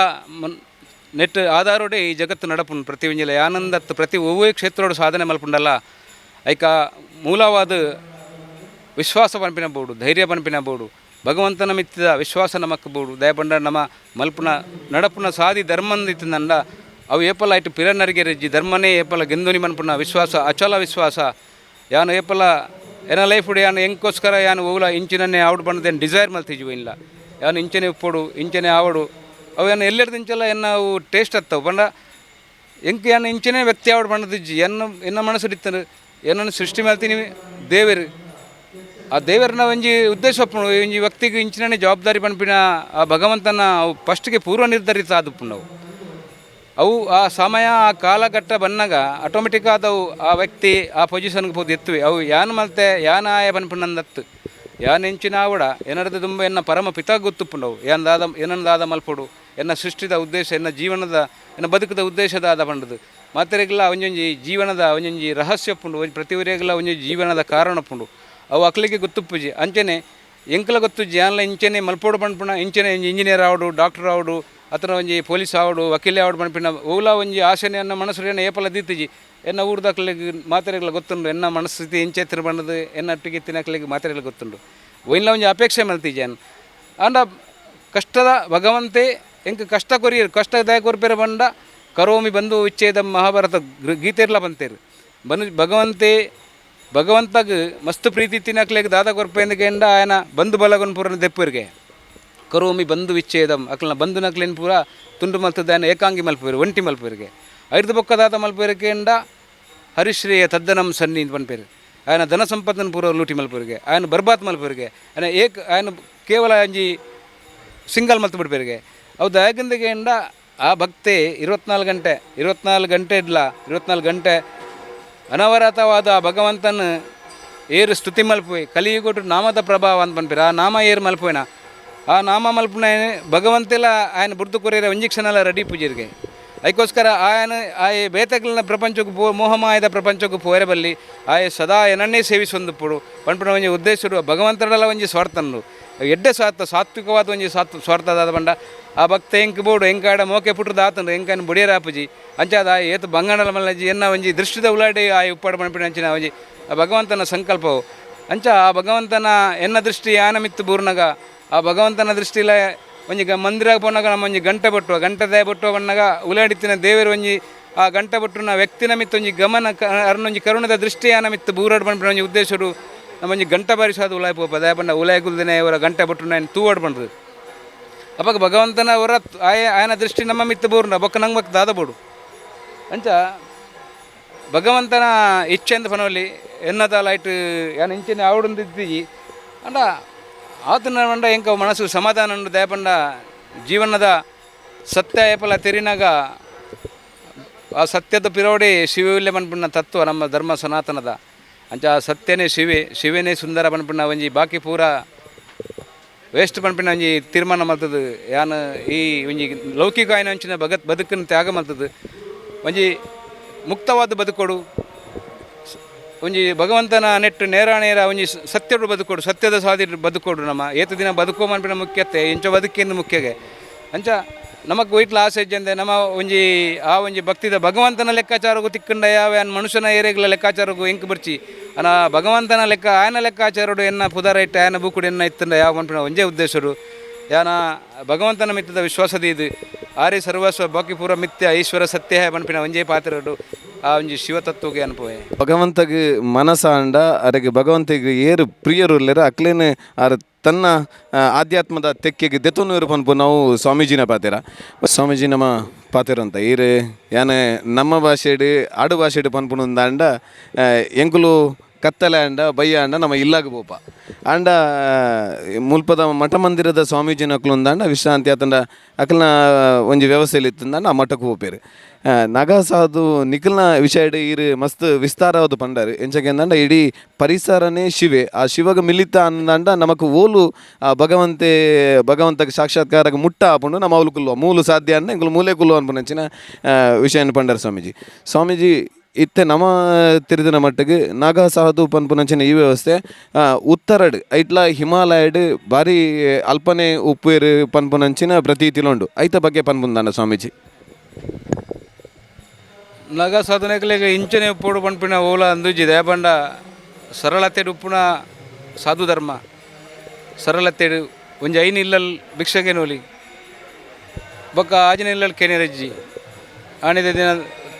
ನೆಟ್ ಆಧಾರೋಡೆ ಈ ಜಗತ್ತು ನಡಪುಂಡು ಪ್ರತಿ ಒಂಜಿಲ ಆನಂದತ್ ಪ್ರತಿ ಒವ್ವೇ ಕ್ಷೇತ್ರೋಡು ಸಾಧನೆ ಮಲ್ಪುಂಡಲ್ಲ ಐಕ ಮೂಲವಾದ ವಿಶ್ವಾಸ ಪನ್ಪಿನ ಬೋಡು ಧೈರ್ಯ ಪನ್ಪಿನ ಬೋಡು ಭಗವಂತನ ಮಿತ್ತಿದ ವಿಶ್ವಾಸ ನಮಕ್ ಬೋಡು ದಯಪಂಡ ನಮ್ಮ ಮಲ್ಪುನ ನಡಪುನ ಸಾದಿ ಧರ್ಮಂದಿತ್ತಂಡ ಅವು ಏಪಲ ಐಟು ಪಿರನರಿಗೆ ರಜ್ಜಿ ಧರ್ಮನೇ ಏಪಲ ಗೆಂದೋನಿ ಮನ್ಪುನ ವಿಶ್ವಾಸ ಅಚಲ ವಿಶ್ವಾಸ ಯಾನು ಏಪಲ ಏನ ಲೈಫ್ ಯಾನು ಎಂಕೋಸ್ಕರ ಯಾನು ಓಲ ಇಂಚಿನನ್ನೇ ಆವಡು ಬಂದದೇನು ಡಿಸೈರ್ ಮಲ್ತಿಜೀವ ಇಲ್ಲ ಯಾನು ಇಂಚನೆ ಉಪ್ಪೋಡು ಇಂಚನೆ ಆವಡು ಅವು ಏನು ಎಲ್ಲೆರ್ದಿಂಚಲ್ಲ ಎನ್ನ ಅವು ಟೇಸ್ಟ್ ಹತ್ತವು ಬಂಡ ಎಂಕ್ ಯಾನು ಇಂಚನೆ ವ್ಯಕ್ತಿ ಆವಡು ಬಂದದಿಜ್ಜಿ ಎನ್ನ ಮನಸ್ಸು ಇತ್ತರು ಏನನ್ನು ಸೃಷ್ಟಿ ಮಾಡ್ತೀನಿ ದೇವರು ಆ ದೇವರನ್ನ ಒಂಜಿ ಉದ್ದೇಶ ಒಪ್ಪುಂಡು ಒಂಜಿ ವ್ಯಕ್ತಿಗೆ ಇಂಚಿನೇ ಜವಾಬ್ದಾರಿ ಪನ್ಪಿನ ಆ ಭಗವಂತನ ಅವು ಫಸ್ಟ್ಗೆ ಪೂರ್ವ ನಿರ್ಧರಿತ ಆದುಪ್ಪುಂಡು ಅವು ಆ ಸಮಯ ಆ ಕಾಲಘಟ್ಟ ಬಂದಾಗ ಆಟೋಮೆಟಿಕ್ ಆದವು ಆ ವ್ಯಕ್ತಿ ಆ ಪೊಸಿಷನ್ಗೆ ಹೋಗಿ ಎತ್ತುವೆ ಅವು ಯಾನು ಮಲ್ತೆ ಯಾನ ಆಯ ಪನ್ಪುಣ್ಣಂದತ್ತು ಯಾನು ಎಂಚಿನ ಆವಡ ಏನರ್ದು ತುಂಬ ಎನ್ನ ಪರಮ ಪಿತಾ ಗೊತ್ತುಪ್ಪುಂಡವು ಏನಂದಾದ ಮಲ್ಪೊಡು ಎನ್ನ ಸೃಷ್ಟಿದ ಉದ್ದೇಶ ಎನ್ನ ಜೀವನದ ಎನ್ನ ಬದುಕದ ಉದ್ದೇಶದ ಆದ ಪಂಡದು ಮಾತೆರೆಗೆಲ್ಲ ಒಂಜೊಂಜಿ ಜೀವನದ ಒಂಜೊಂಜಿ ರಹಸ್ಯ ಪುಂಡು ಪ್ರತಿ ಊರಿಗೆಲ್ಲ ಒಂಜೊಂಜಿ ಜೀವನದ ಕಾರಣ ಪುಂಡು ಅವು ಅಕ್ಲಿಗೆ ಗೊತ್ತುಪ್ಪುಜಿ ಅಂಚನೆ ಎಂಕಲ ಗೊತ್ತುಜ್ಜಿ ಯಾನ್ಲ ಇಂಚನೆ ಮಲ್ಪೋಡು ಪನ್ಪುಣ ಇಂಚನೆ ಇಂಜಿನಿಯರ್ ಆವಡು ಡಾಕ್ಟರ್ ಆವಡು ಅತರ ಒಂಜಿ ಪೊಲೀಸ್ ಆವಡು ವಕೀಲೆ ಆವಡು ಪನ್ಪಿನ ಓಲಾ ಒಂಜಿ ಆಸೆನೆ ಎನ್ನ ಮನಸ್ಸು ಏನ ಏಪಲ ದೀತಿಜಿ ಎನ್ನ ಊರ್ದಕ್ಲಿಗೆ ಮಾತೆರೆಗಳ ಗೊತ್ತುಂಡು ಎನ್ನ ಮನಸ್ಥಿತಿ ಇಂಚೆ ತಿರುಬಣ್ಣದು ಎನ್ನ ಒಟ್ಟಿಗೆ ತಿನ್ನಕ್ಲಿಗೆ ಮಾತೆರೆಗಳು ಗೊತ್ತುಂಡು ಒಯ್ಲ ಒಂಜಿ ಅಪೇಕ್ಷೆ ಮಲ್ತಿಜಾನ್ ಅಂಡ ಕಷ್ಟದ ಭಗವಂತೆ ಎಂಕ್ ಕಷ್ಟ ಕೊರಿಯರು ಕಷ್ಟದಾಯ ಕೊರ್ಪೆರ ಬಂಡ ಕರೋಮಿ ಬಂಧು ವಿಚ್ಛೇದ ಮಹಾಭಾರತ ಗೀತೆರ್ಲ ಬಂತೇರು ಭಗವಂತಗೆ ಮಸ್ತ್ ಪ್ರೀತಿ ತಿನ್ನಕ್ಲಿಗೆ ದಾದ ಕೊರ್ಪೆಂದಕ್ಕೆ ಎಂಡ ಆಯನ ಬಂಧು ಬಲಗನ್ ಪೂರನ ದೆಪ್ಪರಿಗೆ ಕರೋಮಿ ಬಂಧು ವಿಚ್ಛೇದಂ ಅಕ್ಲನ ಬಂಧು ನಕ್ಲಿನ ಪೂರ ತುಂಡು ಮಲ್ತದಾಯನ ಏಕಾಂಗಿ ಮಲ್ಪೇರು ಒಂಟಿ ಮಲ್ಪೇರಿಗೆ ಐದು ಬೊಕ್ಕದಾದ ಮಲ್ಪೇರಿಗೆ ಎಂಡ ಹರಿಶ್ರೇಯ ತದ್ದನಂ ಸನ್ನಿ ಅಂತ ಪನ್ಪೇರು ಆಯನ ಧನ ಸಂಪತ್ತನ ಪೂರ ಲೂಟಿ ಮಲ್ಪೇರಿಗೆ ಆಯನ ಬರ್ಬಾತ್ ಮಲ್ಪೇರಿಗೆ ಆಯನ ಕೇವಲ ಅಂಜಿ ಸಿಂಗಲ್ ಮಲ್ತು ಬಿಡ್ಪೇರಿಗೆ ಅವು ದಯಗಂದಿಗೆ ಎಂಡ ಆ ಭಕ್ತೆ 24 ಗಂಟೆ ಇಡ್ಲ 24 ಗಂಟೆ ಅನವರತವಾದ ಆ ಭಗವಂತನ ಏರು ಸ್ತುತಿ ಮಲ್ಪೋಯ್ ಕಲಿಯುಗೊಟ್ಟು ನಾಮದ ಪ್ರಭಾವ ಅಂತ ಪನ್ಪೇರು ಆ ನಾಮ ಏರು ಮಲ್ಪೋಯ್ನ ಆ ನಾಮ ಮಲ್ಪನ ಭಗವಂತೆಲ್ಲ ಆಯನ ಬುರ್ದು ಕೊರಿಯರ ಇಂಜೆಕ್ಷನ್ ಎಲ್ಲ ರೆಡಿ ಪೂಜೆರಿಗೆ ಅದಕ್ಕೋಸ್ಕರ ಆಯನ ಆಯ ಬೇತಗಳನ್ನ ಪ್ರಪಂಚಕ್ಕೂ ಮೋಹಮಾಯದ ಪ್ರಪಂಚಕ್ಕೂ ಪೋರೆ ಬಲ್ಲಿ ಆಯ ಸದಾ ಏನನ್ನೇ ಸೇವಿಸೊಂದು ಪುಡು ಪಂಪನ ಒಂಜಿ ಉದ್ದೇಶರು ಭಗವಂತರೆಲ್ಲ ಒಂಜಿ ಸ್ವಾರ್ಥನು ಎಡ್ಡೆ ಸಾತ್ವಿಕವಾದ ಒಂಜಿ ಸ್ವಾರ್ಥದಾದ ಬಂಡ ಆ ಭಕ್ತ ಎಂಕ್ ಬೋಡು ಎಂಕಾಡ ಮೋಕೆ ಪುಟ್ರದ ಆತಂಡು ಎಂಕನ ಬುಡಿಯರಾಪುಜಿ ಅಂಚಾದ ಏತು ಬಂಗಾಣಲ ಮಲ್ಲಜಿ ಎನ್ನ ಒಂಜಿ ದೃಷ್ಟಿದ ಉಲಾಡಿ ಆಯ ಉಪ್ಪಾಡು ಪಂಪಿನ ಅಂಚಿನ ಒಂಜಿ ಆ ಭಗವಂತನ ಸಂಕಲ್ಪವು ಅಂಚ ಆ ಭಗವಂತನ ಎನ್ನ ದೃಷ್ಟಿ ಯಾನ ಮಿತ್ತು ಬೂರ್ನಾಗ ಆ ಭಗವಂತನ ದೃಷ್ಟಿಲ ಒಂಜಿ ಮಂದಿರ ಪೋನಾಗ ನಮ್ಮ ಒಂಜಿ ಗಂಟೆ ದಯ ಬಟ್ಟು ಬಣ್ಣಾಗ ಉಲಾಡಿತ್ತಿನ ದೇವರು ಒಂಜಿ ಆ ಗಂಟೆ ಬಟ್ಟುನ ವ್ಯಕ್ತಿನ ಮಿತ್ತು ಒಂಜಿ ಗಮನ ಅರ್ನೊಂಜಿ ಕರುಣದ ದೃಷ್ಟಿಯಾನ ಮಿತ್ತು ಬೂರಾಡು ಪಂಪಿನ ಒಂಜಿ ಉದ್ದೇಶರು ನಮ್ಮೊಂಜಿ ಗಂಟೆ ಬಾರಿಸಾದ ಉಲಾಯ್ ಪೋಪ ದಯ ಪಂಡ ಉಲಾಯ್ ಗುಲ್ದಿನೇ ಅವರ ಗಂಟೆ ಬಟ್ಟುನ ತೂವಾಡು ಪಂಡ್ರು ಅಪ್ಪಾಗ ಭಗವಂತನ ಅವರ ಆಯನ ದೃಷ್ಟಿ ನಮ್ಮ ಮಿತ್ತು ಬೂರ್ನ ಬೊಕ್ಕ ನಂಗೆ ಬಕ್ ದಾದ ಬೋಡು ಅಂಚ ಭಗವಂತನ ಇಚ್ಛೆ ಅಂತ ಪನವಲ್ಲಿ ಎನ್ನದ ಲೈಟ್ ಯಾನು ಇಂಚಿನ ಆವಡೊಂದಿದ್ದೀಜಿ ಅಂಡ ಆತನ ಬಂಡ ಎಂಕ ಮನಸ್ಸು ಸಮಾಧಾನ ದಯಪಂಡ ಜೀವನದ ಸತ್ಯ ಏಪಲ ತೆರಿನಾಗ ಆ ಸತ್ಯದ ಪಿರೋಡೆ ಶಿವವಿಲ್ಲೆ ಪನ್ಪುಣ್ಣ ತತ್ವ ನಮ್ಮ ಧರ್ಮ ಸನಾತನದ ಅಂಚ ಆ ಸತ್ಯನೇ ಶಿವೇನೇ ಸುಂದರ ಪನ್ಪುಣ್ಣ ಒಂಜಿ ಬಾಕಿ ಪೂರ ವೇಸ್ಟ್ ಪನ್ಪಿನ ಒಂಜಿ ತೀರ್ಮಾನ ಮಲ್ತದು ಯಾನು ಈ ಒಂಜಿ ಲೌಕಿಕ ಆಯ್ನ ಅಂಚಿನ ಬದುಕನ್ನು ತ್ಯಾಗ ಮಲ್ತದು ಒಂಜಿ ಮುಕ್ತವಾದ ಬದುಕೋಡು ಒಂಜಿ ಭಗವಂತನ ನೆಟ್ಟು ನೇರ ಒಂಜಿ ಸತ್ಯಡು ಬದುಕೋಡು ಸತ್ಯದ ಸಾದಿ ಬದುಕೋಡು ನಮ್ಮ ಏತು ದಿನ ಬದುಕೋ ಮನ್ಪಿನ ಮುಖ್ಯತೆ ಇಂಚ ಬದುಕಿಂದು ಮುಖ್ಯಗೆ ಅಂಚ ನಮಗೆ ವೈಟ್ಲ ಆಸೆ ಇಜ್ಜಂದೆ ನಮ್ಮ ಒಂಜಿ ಆ ಒಂಜಿ ಭಕ್ತಿದ ಭಗವಂತನ ಲೆಕ್ಕಾಚಾರಗೂ ತಿಕ್ಕಂಡ ಯಾವ ಮನುಷ್ಯನ ಏರೆಗಳ ಲೆಕ್ಕಾಚಾರಗೂ ಎಂಕ್ ಬರ್ಚಿ ಅನ ಭಗವಂತನ ಲೆಕ್ಕ ಆಯನ ಲೆಕ್ಕಾಚಾರಡು ಎನ್ನ ಪುದಾರ ಇಟ್ಟು ಆಯನ ಬೂಕುಡು ಎನ್ನ ಇತ್ತಂಡ ಯಾವ ಮನ್ಪಿನ ಒಂಜೇ ಉದ್ದೇಶರು ಯಾನ ಭಗವಂತನ ಮಿತ್ತದ ವಿಶ್ವಾಸದ ಇದು ಆರಿ ಸರ್ವಸ್ವ ಬಾಕಿ ಪೂರ ಮಿಥ್ಯ ಈಶ್ವರ ಸತ್ಯ ಪನ್ಪಿನ ಒಂಜೇ ಪಾತ್ರಡು ಆ ಒಂಜಿ ಶಿವತತ್ವಗೆ ಅನುಭವ ಭಗವಂತಗೆ ಮನಸ ಅಂಡ ಅರೆಗೆ ಭಗವಂತಿಗೆ ಏರು ಪ್ರಿಯರು ಇಲ್ಲರ ಅಕ್ಲೇನೆ ಅರ ತನ್ನ ಆಧ್ಯಾತ್ಮದ ತೆಕ್ಕೆಗೆ ದೆತೊನ್ನೂರು ಪನ್ಪು ನಾವು ಸ್ವಾಮೀಜಿನ ಪಾತೆರ ಸ್ವಾಮೀಜಿ ನಮ್ಮ ಪಾತೆರ ಅಂತ ಈರು ಯಾನೆ ನಮ್ಮ ಭಾಷೆಡು ಆಡು ಭಾಷೆಡು ಪನ್ಪುಣು ಅಂಡ ಎಂಕುಲು ಕತ್ತಲೆ ಅಂಡ ಬಯ್ಯ ಅಂಡ ನಮ್ಮ ಇಲ್ಲಾಗ ಬೋಪ ಅಂಡ ಮುಲ್ಪದ ಮಠ ಮಂದಿರದ ಸ್ವಾಮೀಜಿನ ಅಕ್ಲು ಅಂದ ವಿಶ್ರಾಂತಿ ಆತಂಡ ಅಕ್ಲನ ಒಂಜಿ ವ್ಯವಸ್ಥೆಯಲ್ಲಿ ಇತ್ತಂದ ಆ ಮಠಕ್ಕೆ ಹೋಗ್ಪೇರು ನಗ ಸಾದು ನಿಖಲ್ನ ವಿಷಯ ಇರು ಮಸ್ತ್ ವಿಸ್ತಾರವಾದ ಪಂಡಾರು ಎಂಚಕ್ಕೆ ಅಂದಂಡ ಇಡೀ ಪರಿಸರನೇ ಶಿವೆ ಆ ಶಿವಗ ಮಿಲಿತ ಅಂದಂಡ ನಮಕ್ ಓಲು ಆ ಭಗವಂತಗೆ ಸಾಕ್ಷಾತ್ಕಾರಕ್ಕೆ ಮುಟ್ಟ ಆಪುಂಡು ನಮ್ಮ ಅವಲು ಕುಲ್ಲು ಮೂಲು ಸಾಧ್ಯ ಅಂಡ ಇಂಕಲು ಮೂಲೆ ಕುಲ್ಲು ಅನ್ಪುನಂಚಿನ ವಿಷಯ ಪಂಡಾರು ಸ್ವಾಮೀಜಿ ಇತ್ತೆ ನಮ್ಮ ತಿರುದಿನ ಮಟ್ಟಿಗೆ ನಾಗ ಸಾಧು ಪನ್ಪುನಂಚಿನ ಈ ವ್ಯವಸ್ಥೆ ಉತ್ತರಡ್ ಐಟ್ಲ ಹಿಮಾಲಯಡ್ ಬಾರಿ ಅಲ್ಪನೆ ಉಪ್ಪೇರು ಪನ್ಪುನಂಚಿನ ಪ್ರತೀತಿಲುಂಡು ಐತ ಬಗ್ಗೆ ಪನ್ಪುಂದಾಂಡ ಸ್ವಾಮೀಜಿ ನಗ ಸಾಧನೆಗಳಿಗೆ ಇಂಚನೆ ಉಪ್ಪೋಡು ಪನ್ಪಿನ ಓಲ ಅಂದುಜಿ ದಯಪಂಡ ಸರಳತೆಡು ಉಪ್ಪುನ ಸಾಧು ಧರ್ಮ ಸರಳತೆಡು ಒಂಜಿ ಐನು ಇಲ್ಲಲ್ ಭಿಕ್ಷೆಗೆ ನೋಲಿ ಬೊಕ್ಕ ಆಜಿನ ಇಲ್ಲಲ್ ಕೆನೆರಜ್ಜಿ ಆಣಿದ ದಿನ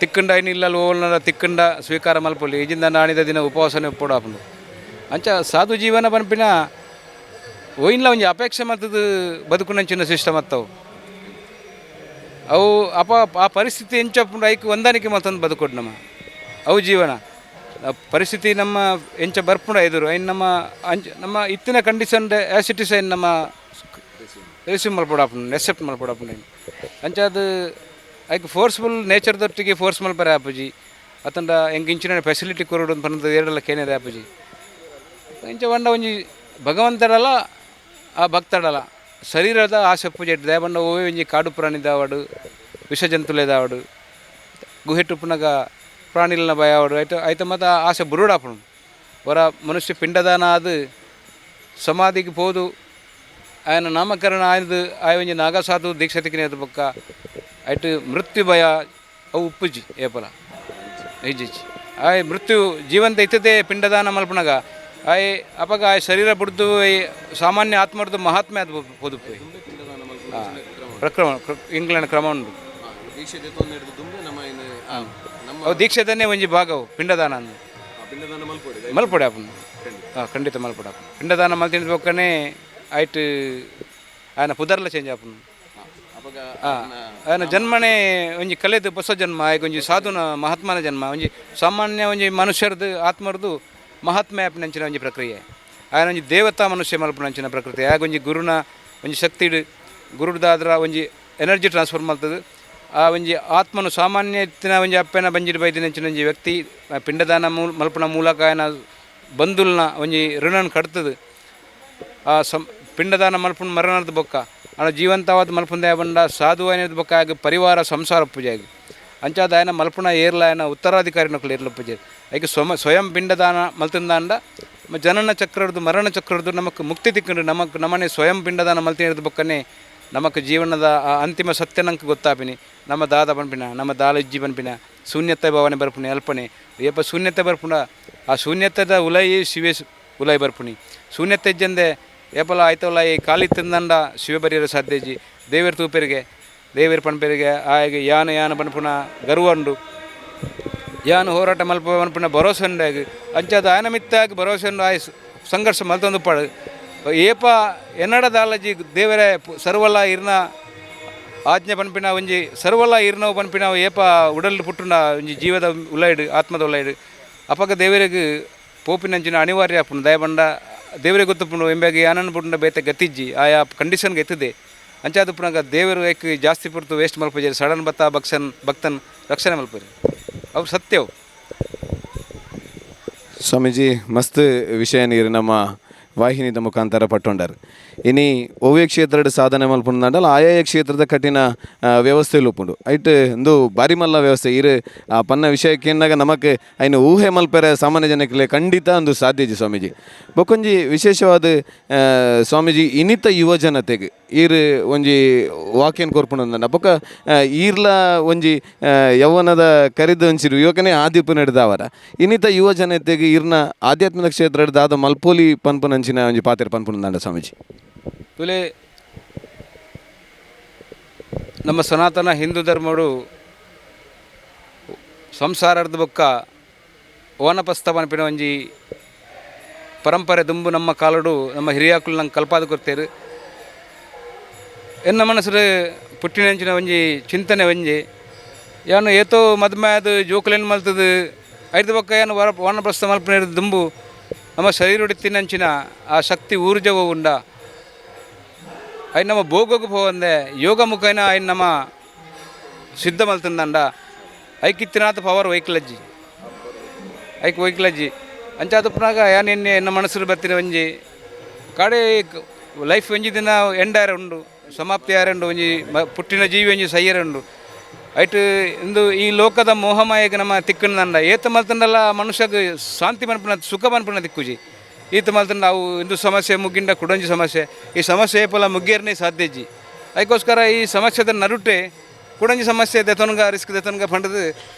ತಿಕ್ಕಂಡ ಐನು ಇಲ್ಲಲ್ ಓಲ್ನ ತಿಕ್ಕಂಡ ಸ್ವೀಕಾರ ಮಲ್ಪೊಲಿ ಈಜಿಂದ ಆಣಿದ ದಿನ ಉಪವಾಸನೆ ಉಪ್ಪೋಡು ಆಪುಂಡು ಅಂಚ ಸಾಧು ಜೀವನ ಪನ್ಪಿನ ಒಯ್ನ್ಲ ಒಂಜಿ ಅಪೇಕ್ಷೆ ಮತ್ತದು ಬದುಕುನಂಚಿನ ಸಿಸ್ಟಮ್ ಅತ್ತವು ಅವು ಆ ಪರಿಸ್ಥಿತಿ ಎಂಚಪ್ಪುಂಡು ಐಕ್ ಹೊಂದಾಣಿಕೆ ಮತ್ತೊಂದು ಬದುಕೊಡು ಅವು ಜೀವನ ಪರಿಸ್ಥಿತಿ ನಮ್ಮ ಎಂಚ ಬರ್ಪುಂಡು ಎದುರು ಐನ್ ನಮ್ಮ ಇತ್ತಿನ ಕಂಡೀಷನ್ ಆ್ಯಸ್ ಇಟ್ ಇಸ್ ಐನ್ ನಮ್ಮ ರಿಸೀವ್ ಮಲ್ಪಡಾಪುಂಡು ಎಕ್ಸೆಪ್ಟ್ ಮಲ್ಪಡಾಪುಂಡು ಅಂಚ ಅದು ಐಕ್ ಫೋರ್ಸ್ಫುಲ್ ನೇಚರ್ದೊಟ್ಟಿಗೆ ಫೋರ್ಸ್ ಮಲ್ಪರೆ ಆಪುಜಿ ಅತಂಡ ಎಂಗಿಂಚಿನ ಫೆಸಿಲಿಟಿ ಕೊರೋಡು ಪನ್ನದು ಏರಲ್ಲ ಕೇನೇರೆ ಆಪುಜಿ ಇಂಚ ಬಂಡ ಒಂಜಿ ಭಗವಂತಡಲ್ಲ ಆ ಭಕ್ತಡಲ್ಲ ಶರೀರದ ಆಸೆ ಪೂಜೆ ದಯಬಂಡ ಓವೇ ಒಂಜಿ ಕಾಡು ಪ್ರಾಣಿದಾವಡು ವಿಷ ಜಂತುಲೇದಾವಡು ಗುಹೆಟ್ಟುಪ್ಪುನಗ ಪ್ರಾಣಿಲನ ಭಯವಾಡು ಐತ ಮತ್ತು ಆಸೆ ಬುರುಡಾಪುಣು ಹೊರ ಮನುಷ್ಯ ಪಿಂಡದಾನ ಅದು ಸಮಾಧಿಗೆ ಪೋದು ఆయన ನಾಮಕರಣ ಆಯ್ದು ಆಯ ಒಂಜಿ ನಾಗಸಾಧು ದೀಕ್ಷೆ ತಿಕ್ಕಿನ ಬೊಕ್ಕ ಐಟು ಮೃತ್ಯು ಭಯ ಅವು ಉಪ್ಪುಜಿ ಏಪಲ ಹೆಜ್ಜಿಚ್ಚಿ ಆಯ್ ಮೃತ್ಯು ಜೀವಂತ ಇತ್ತದೇ ಪಿಂಡದಾನ ಮಲ್ಪನಾಗ ಆಯ್ ಅಪಗ ಆಯ್ ಶರೀರ ಬಿಡ್ದು ಸಾಮಾನ್ಯ ಆತ್ಮರ್ದು ಮಹಾತ್ಮೆ ಅದು ಪೋದುಪ್ಪು ಪ್ರಕ್ರಮ ಇಂಗ್ಲೆಂಡ್ ಕ್ರಮ ಉಂಟು ಅವು ದೀಕ್ಷೆದನ್ನೇ ಒಂಜಿ ಭಾಗವು ಪಿಂಡದಾನ ಅಂದು ಮಲ್ಪೊಡೆ ಆಪುಂಡು ಖಂಡಿತ ಮಲ್ಪೊಡೆ ಆಪುಂಡು ಪಿಂಡದಾನ ಮಲ್ತಿನ ಬೊಕ್ಕನೆ ಆಯ್ತು ఆయన ಪುದರ್ಲ ಚೇಂಜ್ ಆಪುಂಡು ఆయన ಜನ್ಮನೇ ಒಂಜಿ ಕಲೆದು ಹೊಸ ಜನ್ಮ ಆಯ್ಕೆ ಒಂಜಿ ಸಾಧುನ ಮಹಾತ್ಮನ ಜನ್ಮ ಒಂಜಿ ಸಾಮಾನ್ಯ ಒಂಜಿ ಮನುಷ್ಯರದು ಆತ್ಮರದು ಮಹಾತ್ಮೆ ಆಪಿನಂಚಿನ ಒಂಜಿ ಪ್ರಕ್ರಿಯೆ ఆయన ಒಂಜಿ ದೇವತಾ ಮನುಷ್ಯ ಮಲ್ಪುನಂಚಿನ ಪ್ರಕೃತಿ ಆಗ ಒಂಜಿ ಗುರುನ ಒಂಜಿ ಶಕ್ತಿಡು ಗುರುದಾದ್ರ ಒಂಜಿ ಎನರ್ಜಿ ಟ್ರಾನ್ಸ್ಫರ್ ಮಾಡ್ತದೆ ಆ ಒಂಜಿ ಆತ್ಮನು ಸಾಮಾನ್ಯ ಇತ್ತಿನ ಒಂಜಿ ಅಪ್ಪನ ಬಂಜಿರು ಬೈದಿನಂಚಿನ ಒಂಜಿ ವ್ಯಕ್ತಿ ಪಿಂಡದಾನ ಮಲ್ಪನ ಮೂಲಕ ఆయన ಬಂಧುಲ್ನ ಒಂಜಿ ಋಣನ ಕಟ್ತದೆ ಆ ಪಿಂಡದಾನ ಮಲ್ಪನ ಮರಣದ ಬೊಕ್ಕ ಅಣ್ಣ ಜೀವಂತವಾದ ಮಲ್ಪುಂದೆ ಬಂಡ ಸಾಧು ಅನ್ನೋದು ಬೊಕ್ಕ ಆಗ ಪರಿವಾರ ಸಂಸಾರ ಪೂಜೆ ಆಗಿ ಅಂಚಾದ ఆయన ಮಲ್ಪನ ಏರ್ಲ ఆయన ಉತ್ತರಾಧಿಕಾರಿ ನಕಲು ಏರ್ಲ ಪೂಜೆ ಐಕೆ ಸ್ವಯಂ ಪಿಂಡದಾನ ಮಲ್ತಿಂದಾಂಡ ಜನನ ಚಕ್ರದ್ದು ಮರಣ ಚಕ್ರದ್ದು ನಮಕ್ ಮುಕ್ತಿ ತಿಕ್ಕೊಂಡು ನಮ್ಮನೆ ಸ್ವಯಂ ಪಿಂಡದಾನ ಮಲ್ತಿನ ಬೊಕ್ಕನೆ ನಮಕ್ ಜೀವನದ ಅಂತಿಮ ಸತ್ಯನಂಕ ಗೊತ್ತಾಪಿನಿ ನಮ್ಮ ದಾದ ಪನ್ಪಿನ ನಮ್ಮ ದಾಲಜ್ಜಿ ಪನ್ಪಿನ ಶೂನ್ಯತೆ ಭಾವನೆ ಬರ್ಪುನಿ ಅಲ್ಪನೆ ಏಪ ಶೂನ್ಯತೆ ಬರ್ಪುಂಡ ಆ ಶೂನ್ಯತೆದ ಉಲಯಿ ಶಿವೆ ಉಲೈ ಬರ್ಪುನಿ ಶೂನ್ಯತೆ ಇಜ್ಜಂದೆ ಏಪಲ ಆಯ್ತವಲ್ಲ ಈ ಖಾಲಿ ತಿಂದಂಡ ಶಿವ ಬರಿಯರ ಸಾಧ್ಯಜಿ ದೇವರ ತೂಪೆರಿಗೆ ದೇವರ ಪನ್ಪೆರಿಗೆ ಆಯ್ಗೆ ಯಾನ ಪನ್ಪುನ ಗರ್ವಂಡು ಯಾನು ಹೋರಾಟ ಮಲ್ಪ ಪನ್ಪುನ ಭರೋಸೆ ಉಂಡಾಗಿ ಅಂಚಾದ ಆಯನ ಮಿತ್ತಾಗಿ ಭರೋಸೆ ಉಂಡು ಆಯ್ ಸಂಘರ್ಷ ಮಲ್ತೊಂದು ಪಾಡು ಏಪ ಎನ್ನಡ ದಾಲಜಿ ದೇವರೇ ಸರ್ವಲ್ಲ ಇರ್ನ ಆಜ್ಞೆ ಪನ್ಪಿನ ಒಂಜಿ ಸರ್ವಲ್ಲ ಇರ್ನವು ಪನ್ಪಿನ ಏಪ ಉಡಲ್ ಪುಟ್ಟುಂಡ ಒಂಜಿ ಜೀವದ ಉಲೈಡು ಆತ್ಮದ ಉಲೈಡು ಅಪಗ ದೇವರಿಗೆ ಪೋಪಿನಂಚಿನ ಅನಿವಾರ್ಯ ಆಪುಂಡು ದಯಬಂಡ ದೇವರಿಗೆ ಗೊತ್ತುಪುಂಡು ಎಂಬಾಗಿ ಯಾನನ್ನು ಪುಂಡ ಬೇತೆ ಗತಿಜ್ಜಿ ಆಯಾ ಕಂಡೀಷನ್ಗೆ ಎತ್ತದೆ ಅಂಚಾದ ಪುನಗ ದೇವರು ಏಕೆ ಜಾಸ್ತಿ ಪುರ್ತು ವೇಸ್ಟ್ ಮಲ್ಪಜೇರಿ ಸಡನ್ ಬತ್ತ ಭಕ್ತನ್ ರಕ್ಷಣೆ ಮಲ್ಪರಿ ಅವ್ರು ಸತ್ಯವು. ಸ್ವಾಮೀಜಿ ಮಸ್ತ್ ವಿಷಯ ನೀರು ನಮ್ಮ ವಾಹಿನಿದ ಮುಖಾಂತರ ಪಟ್ಟೊಂಡಾರು. ಇನಿ ಒವ್ವೇ ಕ್ಷೇತ್ರದ ಸಾಧನೆ ಮಲ್ಪುಂಡಲ್ಲ ಆಯಾಯ ಕ್ಷೇತ್ರದ ಕಠಿಣ ವ್ಯವಸ್ಥೆಲು ಉಪ್ಪುಂಡು ಐಟ್ ಒಂದು ಬಾರಿ ಮಲ್ಲ ವ್ಯವಸ್ಥೆ ಇರು ಆ ಪನ್ನ ವಿಷಯಕ್ಕೆ ಏನಾಗ ನಮಕ್ ಐನು ಊಹೆ ಮಲ್ಪೆರೆ ಸಾಮಾನ್ಯ ಜನಕ್ಕೆ ಖಂಡಿತ ಒಂದು ಸಾಧ್ಯಜಿ ಸ್ವಾಮೀಜಿ. ಬೊಕೊಂಜಿ ವಿಶೇಷವಾದ ಸ್ವಾಮೀಜಿ ಇನ್ನಿತ ಯುವ ಜನತೆಗೆ ಈರು ಒಂಜಿ ವಾಕ್ಯನ್ ಕೊರ್ಪುಂಡ ಬೊಕ್ಕ ಈರ್ಲ ಒಂಜಿ ಯೌವನದ ಕರಿದ ಒಂಚಿರು ಯುವಕನೇ ಆದಿಪ್ಪು ನಡೆದವರ ಇನ್ನಿತ ಯುವ ಜನತೆಗೆ ಈರ್ನ ಆಧ್ಯಾತ್ಮಿಕ ಕ್ಷೇತ್ರ ದಾದ ಮಲ್ಪೋಲಿ ಪನ್ಪುನಂಚಿನ ಒಂಜಿ ಪಾತ್ರ ಪನ್ಪುಂಡ ಸ್ವಾಮೀಜಿ. ತುಲೆ ನಮ್ಮ ಸನಾತನ ಹಿಂದೂ ಧರ್ಮಡು ಸಂಸಾರದ ಬೊಕ್ಕ ಓನಪಸ್ತ ಪನ್ಪಿನ ಒಂಜಿ ಪರಂಪರೆ ದುಂಬು ನಮ್ಮ ಕಾಲಡು ನಮ್ಮ ಹಿರಿಯಾಕುಲು ನಂಗೆ ಕಲ್ಪಾದ ಕೊರ್ತೇರು. ಎನ್ನ ಮನಸ್ಸು ಪುಟ್ಟಿನಂಚಿನ ಒಂಜಿ ಚಿಂತನೆ ಒಂಜಿ ಯಾನು ಏತೋ ಮದ್ಮಾಯದು ಜೋಕುಲೇನು ಮಲ್ತದು ಐದು ಬೊಕ್ಕ ಏನು ವಾನಪ್ರಸ್ಥ ಮಲ್ಪನೆ ದುಂಬು ನಮ್ಮ ಶರೀರೊಡಿತ್ತಿನಂಚಿನ ಆ ಶಕ್ತಿ ಊರ್ಜವು ಉಂಡ ಅಯ್ಯ ನಮ್ಮ ಭೋಗೋಗು ಹೋಗಂದೆ ಯೋಗ ಮುಖೇನ ಅಯ್ಯ ನಮ್ಮ ಸಿದ್ಧ ಮಲ್ತಂದಂಡ ಐಕಿತ್ತಿನಾಥ ಪವರ್ ವೈಕ್ಲಜ್ಜಿ ಐಕ್ ವೈಕ್ಲಜ್ಜಿ ಅಂಚಾದ ಪುನಾಗ ಯಾನು ಎನ್ನ ಮನಸ್ಸು ಬರ್ತಿನ ಒಂಜಿ ಕಾಡೆ ಲೈಫ್ ಒಂಜಿ ದಿನ ಎಂಡಾರ ಉಂಡು ಸಮಾಪ್ತಿ ಆರಂಡು ಒಂಜಿ ಪುಟ್ಟಿನ ಜೀವಿ ಒಂಜಿ ಸಯ್ಯರ ಉಂಡು ಐಟ್ ಇಂದು ಈ ಲೋಕದ ಮೋಹಮಾಯಗೆ ನಮ್ಮ ತಿಕ್ಕಂಡ ಏತ ಮಲ್ತಂಡಲ್ಲ ಮನುಷ್ಯಗೆ ಶಾಂತಿ ಮನ್ಪುನ ಸುಖ ಮನ್ಪುನ ತಿಕ್ಕುಜಿ ಈತ ಮಲ್ತಂಡ ಅವು ಇಂದು ಸಮಸ್ಯೆ ಮುಗ್ಗಿಂಡ ಕುಡಂಜಿ ಸಮಸ್ಯೆ ಈ ಸಮಸ್ಯೆ ಏಪಲ ಮುಗ್ಗೇರನೇ ಸಾಧ್ಯಜ್ಜಿ ಅದಕ್ಕೋಸ್ಕರ ಈ ಸಮಸ್ಯೆದ ನರುಟೆ ಕುಡಂಜಿ ಸಮಸ್ಯೆ ದೆತೊನ್ಗ ರಿಸ್ಕ್ ದೆತೊನ್ಗ ಪಂಡದು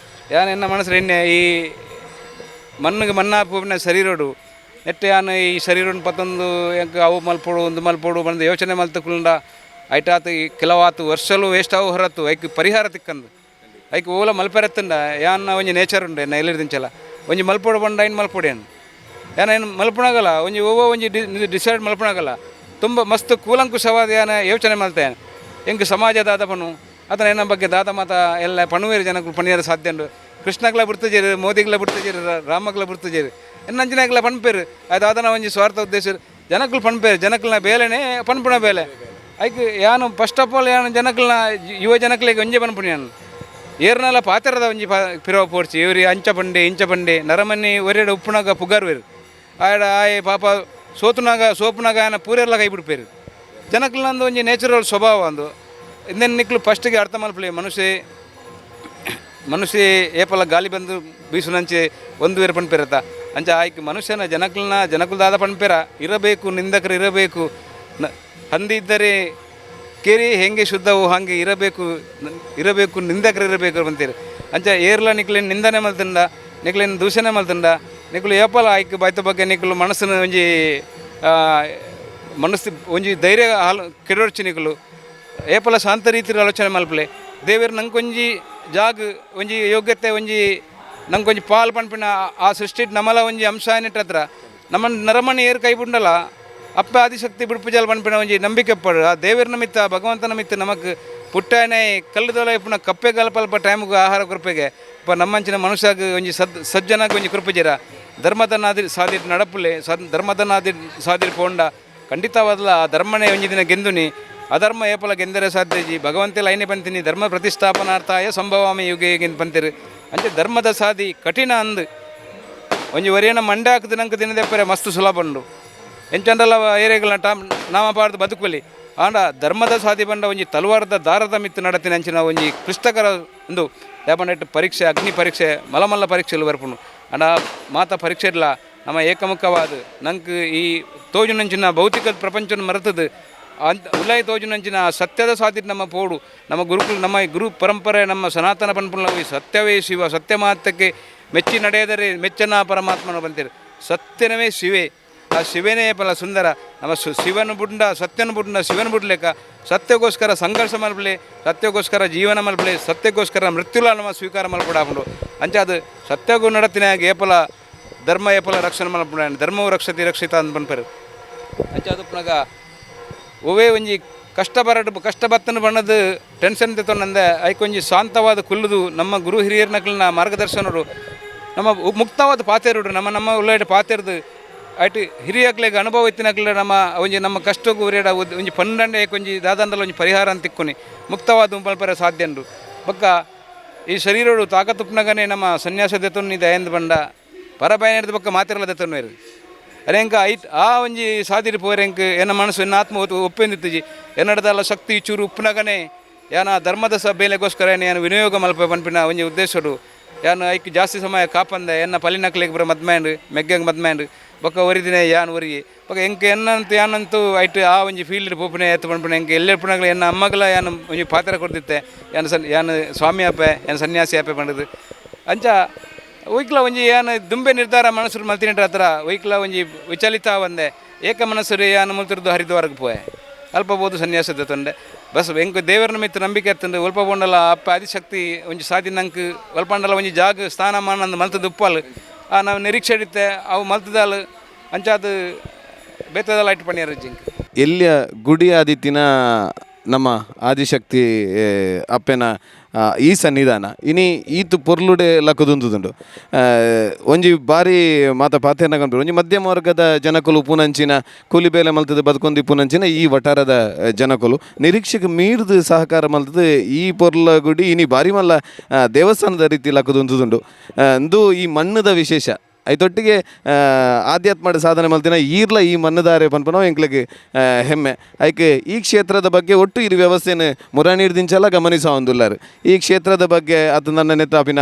ಯಾನು ಎನ್ನ ಮನಸ್ಸು ಎಣ್ಣೆ ಈ ಮಣ್ಣಿಗೆ ಮಣ್ಣಾಪುವಿನ ಶರೀರಡು ನೆಟ್ಟೆ ಯಾನು ಈ ಶರೀರನ ಪತ್ತೊಂದು ಎಂಕ ಅವು ಮಲ್ಪೋಡು ಒಂದು ಮಲ್ಪೋಡು ಬಂದು ಯೋಚನೆ ಮಲ್ತುಕೊಂಡ ಐಟಾತು ಈ ಕೆಲವಾತು ವರ್ಷಲು ವೇಸ್ಟ್ ಅವು ಹೊರತು ಐಕ್ ಪರಿಹಾರ ತಿಕ್ಕಂದು ಐಕ್ ಓಲ ಮಲ್ಪೆರತ್ತಂಡ ಯಾನ ಒಂಜಿ ನೇಚರ್ ಉಂಡು ಎನ್ನ ಎಲ್ಲಿರ್ದಿಂಚಲ್ಲ ಒಂಜಿ ಮಲ್ಪೋಡು ಬಂಡ ಐನು ಮಲ್ಪೋಡೇನು ಏನು ಮಲ್ಪುಣಾಗಲ್ಲ ಒಂಜಿ ಓವೋ ಒಂಜಿ ಡಿಸೈಡ್ ಮಲ್ಪುಣಾಗಲ್ಲ ತುಂಬ ಮಸ್ತ್ ಕೂಲಂಕುಷವಾದ ಯಾನ ಯೋಚನೆ ಮಲ್ತೇನೆ ಹೆಂಗೆ ಸಮಾಜ ದಾದ ಪಣು ಅದನ್ನ ಏನ ಬಗ್ಗೆ ದಾದ ಮಾತ ಎಲ್ಲ ಪಣುವೇರು ಜನಗಳು ಪಣಿಯಾರ ಸಾಧ್ಯ ಉಂಡು ಕೃಷ್ಣಗ್ಲ ಬಿಡ್ತಜೇರು ಮೋದಿಗ್ಲ ಬಿಡ್ತಜೇರು ರಾಮಗ್ಲ ಬಿಡ್ತಜೇರು ಎನ್ನಂಚಿನಾಗ್ಲ ಪಣ್ಪೇರು ಅದಾದನ ಒಂಜಿ ಸ್ವಾರ್ಥ ಉದ್ದೇಶ ಜನಗಳು ಪಣ್ಪೇರು ಜನಗಳನ್ನ ಬೇಲೆನೇ ಪಣ್ಪುಣ ಬೇಲೆ ಐಕ್ ಯಾನು ಫಸ್ಟ್ ಆಫ್ ಆಲ್ ಯಾನು ಜನಗಳನ್ನ ಯುವ ಜನಗಳಿಗೆ ಒಂಜೆ ಪನ್ಪುಣ ಯಾನು ಏರ್ನೆಲ್ಲ ಪಾತ್ರದ ಒಂಜಿ ಪಿರವ ಪೋಡ್ಸಿ ಇವ್ರಿ ಅಂಚ ಪಂಡೆ ಇಂಚ ಪಂಡೆ ನರಮನಿ ಒರೆಡು ಉಪ್ಪುನಾಗ ಪುಗಾರ್ವೇರು ಆಡ ಆಯ್ ಪಾಪ ಸೋಪುನಾಗ ಆಯನ ಪೂರೆಲ್ಲ ಕೈ ಬಿಡ್ಪೇರು ಜನಗಳನ್ನೊಂದು ಒಂಜಿ ನೇಚರಲ್ ಸ್ವಭಾವ ಒಂದು ಇಂದೆನ್ ನಿಕ್ಲು ಫಸ್ಟಿಗೆ ಅರ್ಥ ಮಲ್ಪಲಿ ಮನುಷ್ಯ ಏಪಲ ಗಾಲಿ ಬಂದು ಬೀಸುನಂಚೆ ಒಂದು ವೇರು ಪಣ್ಪೇರತ್ತ ಅಂಚ ಆಯ್ಕೆ ಮನುಷ್ಯನ ಜನಕುಲ್ ದಾದ ಪಣ್ಪೇರ ಇರಬೇಕು ನಿಂದಕರು ಇರಬೇಕು ಹಂದಿ ಇದ್ದರೆ ಕೇರಿ ಹೆಂಗೆ ಶುದ್ಧವು ಹಾಗೆ ಇರಬೇಕು ನಿಂದಕರು ಇರಬೇಕು ಅಂತೀರಿ ಅಂಚ ಏರ್ಲ ನಿಕ್ಲೇನು ನಿಂದನೆ ಮಲ್ತಂಡ ನಿಕ್ಲೇನು ದೂಷಣೆ ಮಲ್ತಂಡ ನಿಕ್ಲು ಏಪಲ ಆಯ್ಕೆ ಬಾಯ್ತ ಬಗ್ಗೆ ನಿಕ್ಲು ಮನಸ್ಸಿನ ಒಂಜಿ ಮನಸ್ಸು ಒಂಜಿ ಧೈರ್ಯ ಕೆಡೋಡ್ಚಿ ನಿಕ್ಲು ಏಪಲ ಶಾಂತ ರೀತಿಯ ಆಲೋಚನೆ ಮಲ್ಪಲೆ ದೇವರು ನಂಗೊಂಜಿ ಜಾಗ ಒಂಜಿ ಯೋಗ್ಯತೆ ಒಂಜಿ ನಂಗೊಂಜಿ ಪಾಲ್ ಪನ್ಪಿನ ಆ ಸೃಷ್ಟಿ ನಮಲ ಒಂಜಿ ಅಂಶ ಏನಿಟ್ಟ ಹತ್ರ ನಮ್ಮ ನರಮಣಿ ಏರು ಕೈ ಬಿಡಲ್ಲ ಅಪ್ಪ ಆದಿಶಕ್ತಿ ಬಿಡುಪುಜಾಲ ಪನ್ಪಿನ ಒಂಜಿ ನಂಬಿಕೆ ಪಡು ಆ ದೇವರ ಮಿತ್ತ ಭಗವಂತನ ಮಿತ್ತ ನಮಕ್ ಪುಟ್ಟಾನೆ ಕಲ್ಲುದೊಲ ಇಪ್ಪುನ ಕಪ್ಪೆ ಗಲ್ಪಲ್ಪ ಟೈಮ್ಗೆ ಆಹಾರ ಕೃಪೆಗೆ ನಮ್ಮಂಚಿನ ಮನುಷ್ಯಗೆ ಒಂಜಿ ಸಜ್ಜನಾಗ ಒಂಜಿ ಕೃಪೆಜರ ಧರ್ಮದ ನಾದಿ ಸಾದಿರ್ ನಡಪುಲೆ ಧರ್ಮದ ನಾದಿ ಸಾದಿರ್ ಪೋಂಡ ಖಂಡಿತವಾದಲ್ಲ ಆ ಧರ್ಮನೇ ಒಂಜಿ ದಿನ ಗೆಂದುನಿ ಅಧರ್ಮ ಏಪಲ ಗೆಂದರೆ ಸಾಧ್ಯಜಿ ಭಗವಂತೆಲ್ಲ ಐನೇ ಬಂತೀನಿ ಧರ್ಮ ಪ್ರತಿಷ್ಠಾಪನಾರ್ಥಾಯ ಸಂಭವಾಮಿ ಯುಗೆ ಯುಗೆಂದು ಬಂತೀರಿ ಅಂಚೆ ಧರ್ಮದ ಸಾಧಿ ಕಠಿಣ ಅಂದು ಒಂಜಿ ಒರಿಯನ ಮಂಡೆ ಹಾಕಿದ ನಂಗೆ ದಿನದೆಪ್ಪರೆ ಮಸ್ತ್ ಸುಲಭ ಉಂಡು ಎಂಚಂಡಲ್ಲ ಏರಿಯಾಗಳ ನಾಮಪಾಡ್ದು ಬದುಕಲಿ ಆಂಡ ಧರ್ಮದ ಸಾಧಿ ಬಂಡ ಒಂಜಿ ತಲವಾರದ ದಾರದ ಮಿತ್ತು ನಡತಿನ ಅಂಚಿನ ಒಂಜಿ ಕ್ಲಿಷ್ಟಕರ ಒಂದು ಯಾಪಂಡಟ್ಟು ಪರೀಕ್ಷೆ ಅಗ್ನಿ ಪರೀಕ್ಷೆ ಮಲಮಲ್ಲ ಪರೀಕ್ಷೆಲು ಬರ್ಪುಂಡು ಅಂಡ ಮಾತ ಪರೀಕ್ಷೆ ಇಲ್ಲ ನಮ್ಮ ಏಕಮುಖವಾದ ನಂಗೆ ಈ ತೋಜುನಂಚಿನ ಭೌತಿಕ ಪ್ರಪಂಚನ ಮರೆತದು ಅಂತ ಉಲಾಯಿ ತೋಜುನಂಚಿನ ಸತ್ಯದ ಸಾಧಿ ನಮ್ಮ ಪೋಡು ನಮ್ಮ ಗುರುಕುಲು ನಮ್ಮ ಗುರು ಪರಂಪರೆ ನಮ್ಮ ಸನಾತನ ಪನ್ಪುಲ ಸತ್ಯವೇ ಶಿವ ಸತ್ಯ ಮಾತಕ್ಕೆ ಮೆಚ್ಚಿ ನಡೆಯದರೆ ಮೆಚ್ಚನ ಪರಮಾತ್ಮನ ಬಂತೀರಿ ಸತ್ಯನವೇ ಶಿವೆ ಆ ಶಿವನೇ ಪಲ ಸುಂದರ ನಮ್ಮ ಶಿವನ ಬುಡ್ಡ ಸತ್ಯನ ಬುಡ್ಡ ಶಿವನ ಬುಡ್ಲೆಕ್ಕ ಸತ್ಯಕ್ಕೋಸ್ಕರ ಸಂಘರ್ಷ ಮಲ್ಪಲೆ ಸತ್ಯಕ್ಕೋಸ್ಕರ ಜೀವನ ಮಲ್ಪಲೆ ಸತ್ಯಕ್ಕೋಸ್ಕರ ಮೃತ್ಯುಲ ನಮ್ಮ ಸ್ವೀಕಾರ ಮಲ್ಪಡಾಕೊಂಡು ಅಂಚ ಅದು ಸತ್ಯಗೂ ನಡತಿನಾಗ ಏಪಲ ಧರ್ಮ ಏಪಲ ರಕ್ಷಣೆ ಮಲ್ಪಡ ಧರ್ಮವು ರಕ್ಷತಿ ರಕ್ಷಿತ ಅಂತ ಪನ್ಪರು ಅಂಚ ಅದು ಪುನಗ ಒವೇ ಒಂಜಿ ಕಷ್ಟ ಬತ್ತನ ಬಣ್ಣದ ಟೆನ್ಷನ್ ತೆತ್ತೊಂದಂದೆ ಐಕೊಂಜಿ ಶಾಂತವಾದ ಕುಲ್ಲುದು ನಮ್ಮ ಗುರು ಹಿರಿಯರ ನಕಲಿನ ಮಾರ್ಗದರ್ಶನರು ನಮ್ಮ ಮುಕ್ತವಾದ ಪಾತೇರುಡ್ರು ನಮ್ಮ ಉಳ್ಳಾಟ ಪಾತೇರ್ದು ಆಯ್ತು ಹಿರಿಯಕ್ಲೆಗೆ ಅನುಭವ ಇತ್ತಿನಕ್ಲೆ ನಮ್ಮ ಕಷ್ಟಕ್ಕೂ ಉರಿಯಡ ಒಂಜಿ ಪನ್ನಂಡೆ ಒಂಜಿ ದಾದಂಡಲ ಒಂಜಿ ಪರಿಹಾರ ಅಂತ ತಿಕ್ಕೊನಿ ಮುಕ್ತವಾದ ಮಲ್ಪರ ಸಾಧ್ಯ ಉಂಡು ಬೊಕ್ಕ ಈ ಶರೀರಡು ತಾಕತ್ತುಪ್ನಗನೆ ನಮ್ಮ ಸನ್ಯಾಸ ದೆತೊನ್ನಿ ದಯಂದು ಬಂಡ ಪರಬಾಯ ಹಿಡಿದ ಬೊಕ್ಕ ಮಾತಿರಲ್ಲ ದೆತೊನ್ನೇರು ಅರೆಂಕ ಐತ್ ಆ ಒಂಜಿ ಸಾದಿರಿ ಪೋರೆಂಕ್ ಎನ್ನ ಮನಸ್ಸು ಎನ್ನ ಆತ್ಮ ಒಪ್ಪೆಂದಿತ್ತುಜಿ ಎನ್ನಡದಲ್ಲ ಶಕ್ತಿ ಚೂರು ಉಪ್ಪುನಗನೆ ಯಾನ ಧರ್ಮದ ಬೇಲೆಗೋಸ್ಕರ ಏನು ವಿನಿಯೋಗ ಮಲ್ಪ ಪನ್ಪಿನ ಒಂಜಿ ಉದ್ದೇಶಡು ಯಾನು ಐಕ್ ಜಾಸ್ತಿ ಸಮಯ ಕಾಪಂದೆ ಎನ್ನ ಪಲಿನಕ್ಲೆಗೆ ಬರೋ ಮದ್ಮ್ಯಾಂಡ್ ಮೆಗ್ಗಂಗೆ ಮದ್ಮ್ಯಾಂಡ್ ಬೊಕ್ಕ ಒರಿದಿನ ಯಾನ್ ಒರಿಗೆ ಬೊಕ್ಕ ಎಂಕೆ ಎನ್ನಂತ ಯಾನಂತೂ ಐಟ್ ಆ ಒಂಜಿ ಫೀಲ್ಡ್ ಪೋಪುನೆ ಎತ್ತು ಪನ್ಪಿನ ಎಂಕೆ ಎಲ್ಲೆಪ್ಪುನಗಳು ಎನ್ನ ಅಮ್ಮಗಳ ಯಾನು ಒಂಜಿ ಪಾತ್ರ ಕೊಡ್ತಿತ್ತೆ ಯಾನು ಸ್ವಾಮಿ ಆಪೆ ಯಾನು ಸನ್ಯಾಸಿ ಆಪೆ ಪಂಡದು ಅಂಚ ಒಯ್ಕ್ಲ ಒಂಜಿ ಯಾನು ದುಂಬೆ ನಿರ್ಧಾರ ಮನಸ್ಸು ಮಲ್ತಿನಿಟ್ರ ಹತ್ರ ಒಯ್ಕ್ಲ ಒಂಜಿ ವಿಚಲಿತ ಒಂದೆ ಏಕ ಮನಸ್ಸು ಯಾನು ಮುಲ್ತಿರ್ದು ಹರಿದ್ವಾರಕ್ಕೆ ಪೋಯೆ ಅಲ್ಪ ಬೋದು ಸನ್ಯಾಸದ ತಂದೆ ಬಸ್ ಎಂಕು ದೇವರ ಮಿತ್ತು ನಂಬಿಕೆ ಎತ್ತಂದು ಒಲ್ಪ ಬಂಡಲ ಅಪ್ಪ ಆದಿಶಕ್ತಿ ಒಂಜಿ ಸಾಧಿ ನಂಗೆ ಒಲ್ಪಂಡಲ ಒಂಜಿ ಜಾಗ ಸ್ಥಾನಮಾನ ಅಂದು ಮಲ್ತದ್ದು ಉಪ್ಪಲ್ ನಾವು ನಿರೀಕ್ಷೆ ಇಡುತ್ತೆ ಅವು ಮಲ್ತದಲ್ಲ ಅಂಚಾದ ಬೇತದಲ್ಲ ಇಟ್ಟು ಪಣಿಯಾರ ಜಿಂಕ್ ಎಲ್ಲಿಯ ಗುಡಿ ಆದಿತ್ತಿನ ನಮ್ಮ ಆದಿಶಕ್ತಿ ಅಪ್ಪೆನ ಈ ಸನ್ನಿಧಾನ ಇನಿ ಈತು ಪೊರ್ಲುಡೆ ಲಕ್ಕದುಂದುಂಡು ಒಂಜಿ ಬಾರಿ ಮಾತ ಪಾತೆರ್ನ ಕಂಡು ಒಂಜಿ ಮಧ್ಯಮ ವರ್ಗದ ಜನಕುಲು ಪೂನಂಚಿನ ಕೂಲಿ ಬೇಲೆ ಮಲ್ತದ ಬದುಕೊಂದಿ ಪೂನಂಚಿನ ಈ ವಟಾರದ ಜನಕುಲು ನಿರೀಕ್ಷೆಗೆ ಮೀರ್ದು ಸಹಕಾರ ಮಲ್ತದ ಈ ಪೊರ್ಲ ಗುಡಿ ಇನಿ ಬಾರಿ ಮಲ್ಲ ದೇವಸ್ಥಾನದ ರೀತಿ ಲಕ್ಕದುಂದುಂಡು ಅಂದು ಈ ಮಣ್ಣದ ವಿಶೇಷ ಐತೊಟ್ಟಿಗೆ ಆಧ್ಯಾತ್ಮದ ಸಾಧನೆ ಮಲ್ತಿನ ಈರ್ಲ ಈ ಮಣ್ಣದಾರೆ ಪನ್ಪನೋ ಎಂಕ್ಲೆಗೆ ಹೆಮ್ಮೆ ಐಕೆ ಈ ಕ್ಷೇತ್ರದ ಬಗ್ಗೆ ಒಟ್ಟು ಈ ವ್ಯವಸ್ಥೆನ ಮುರಾಣಿಡ್ದಿಂಚಲ್ಲ ಗಮನಿಸೋ ಒಂದುಲ್ಲಾರು ಈ ಕ್ಷೇತ್ರದ ಬಗ್ಗೆ ಅದು ನನ್ನ ನೆತ್ತಾಪಿನ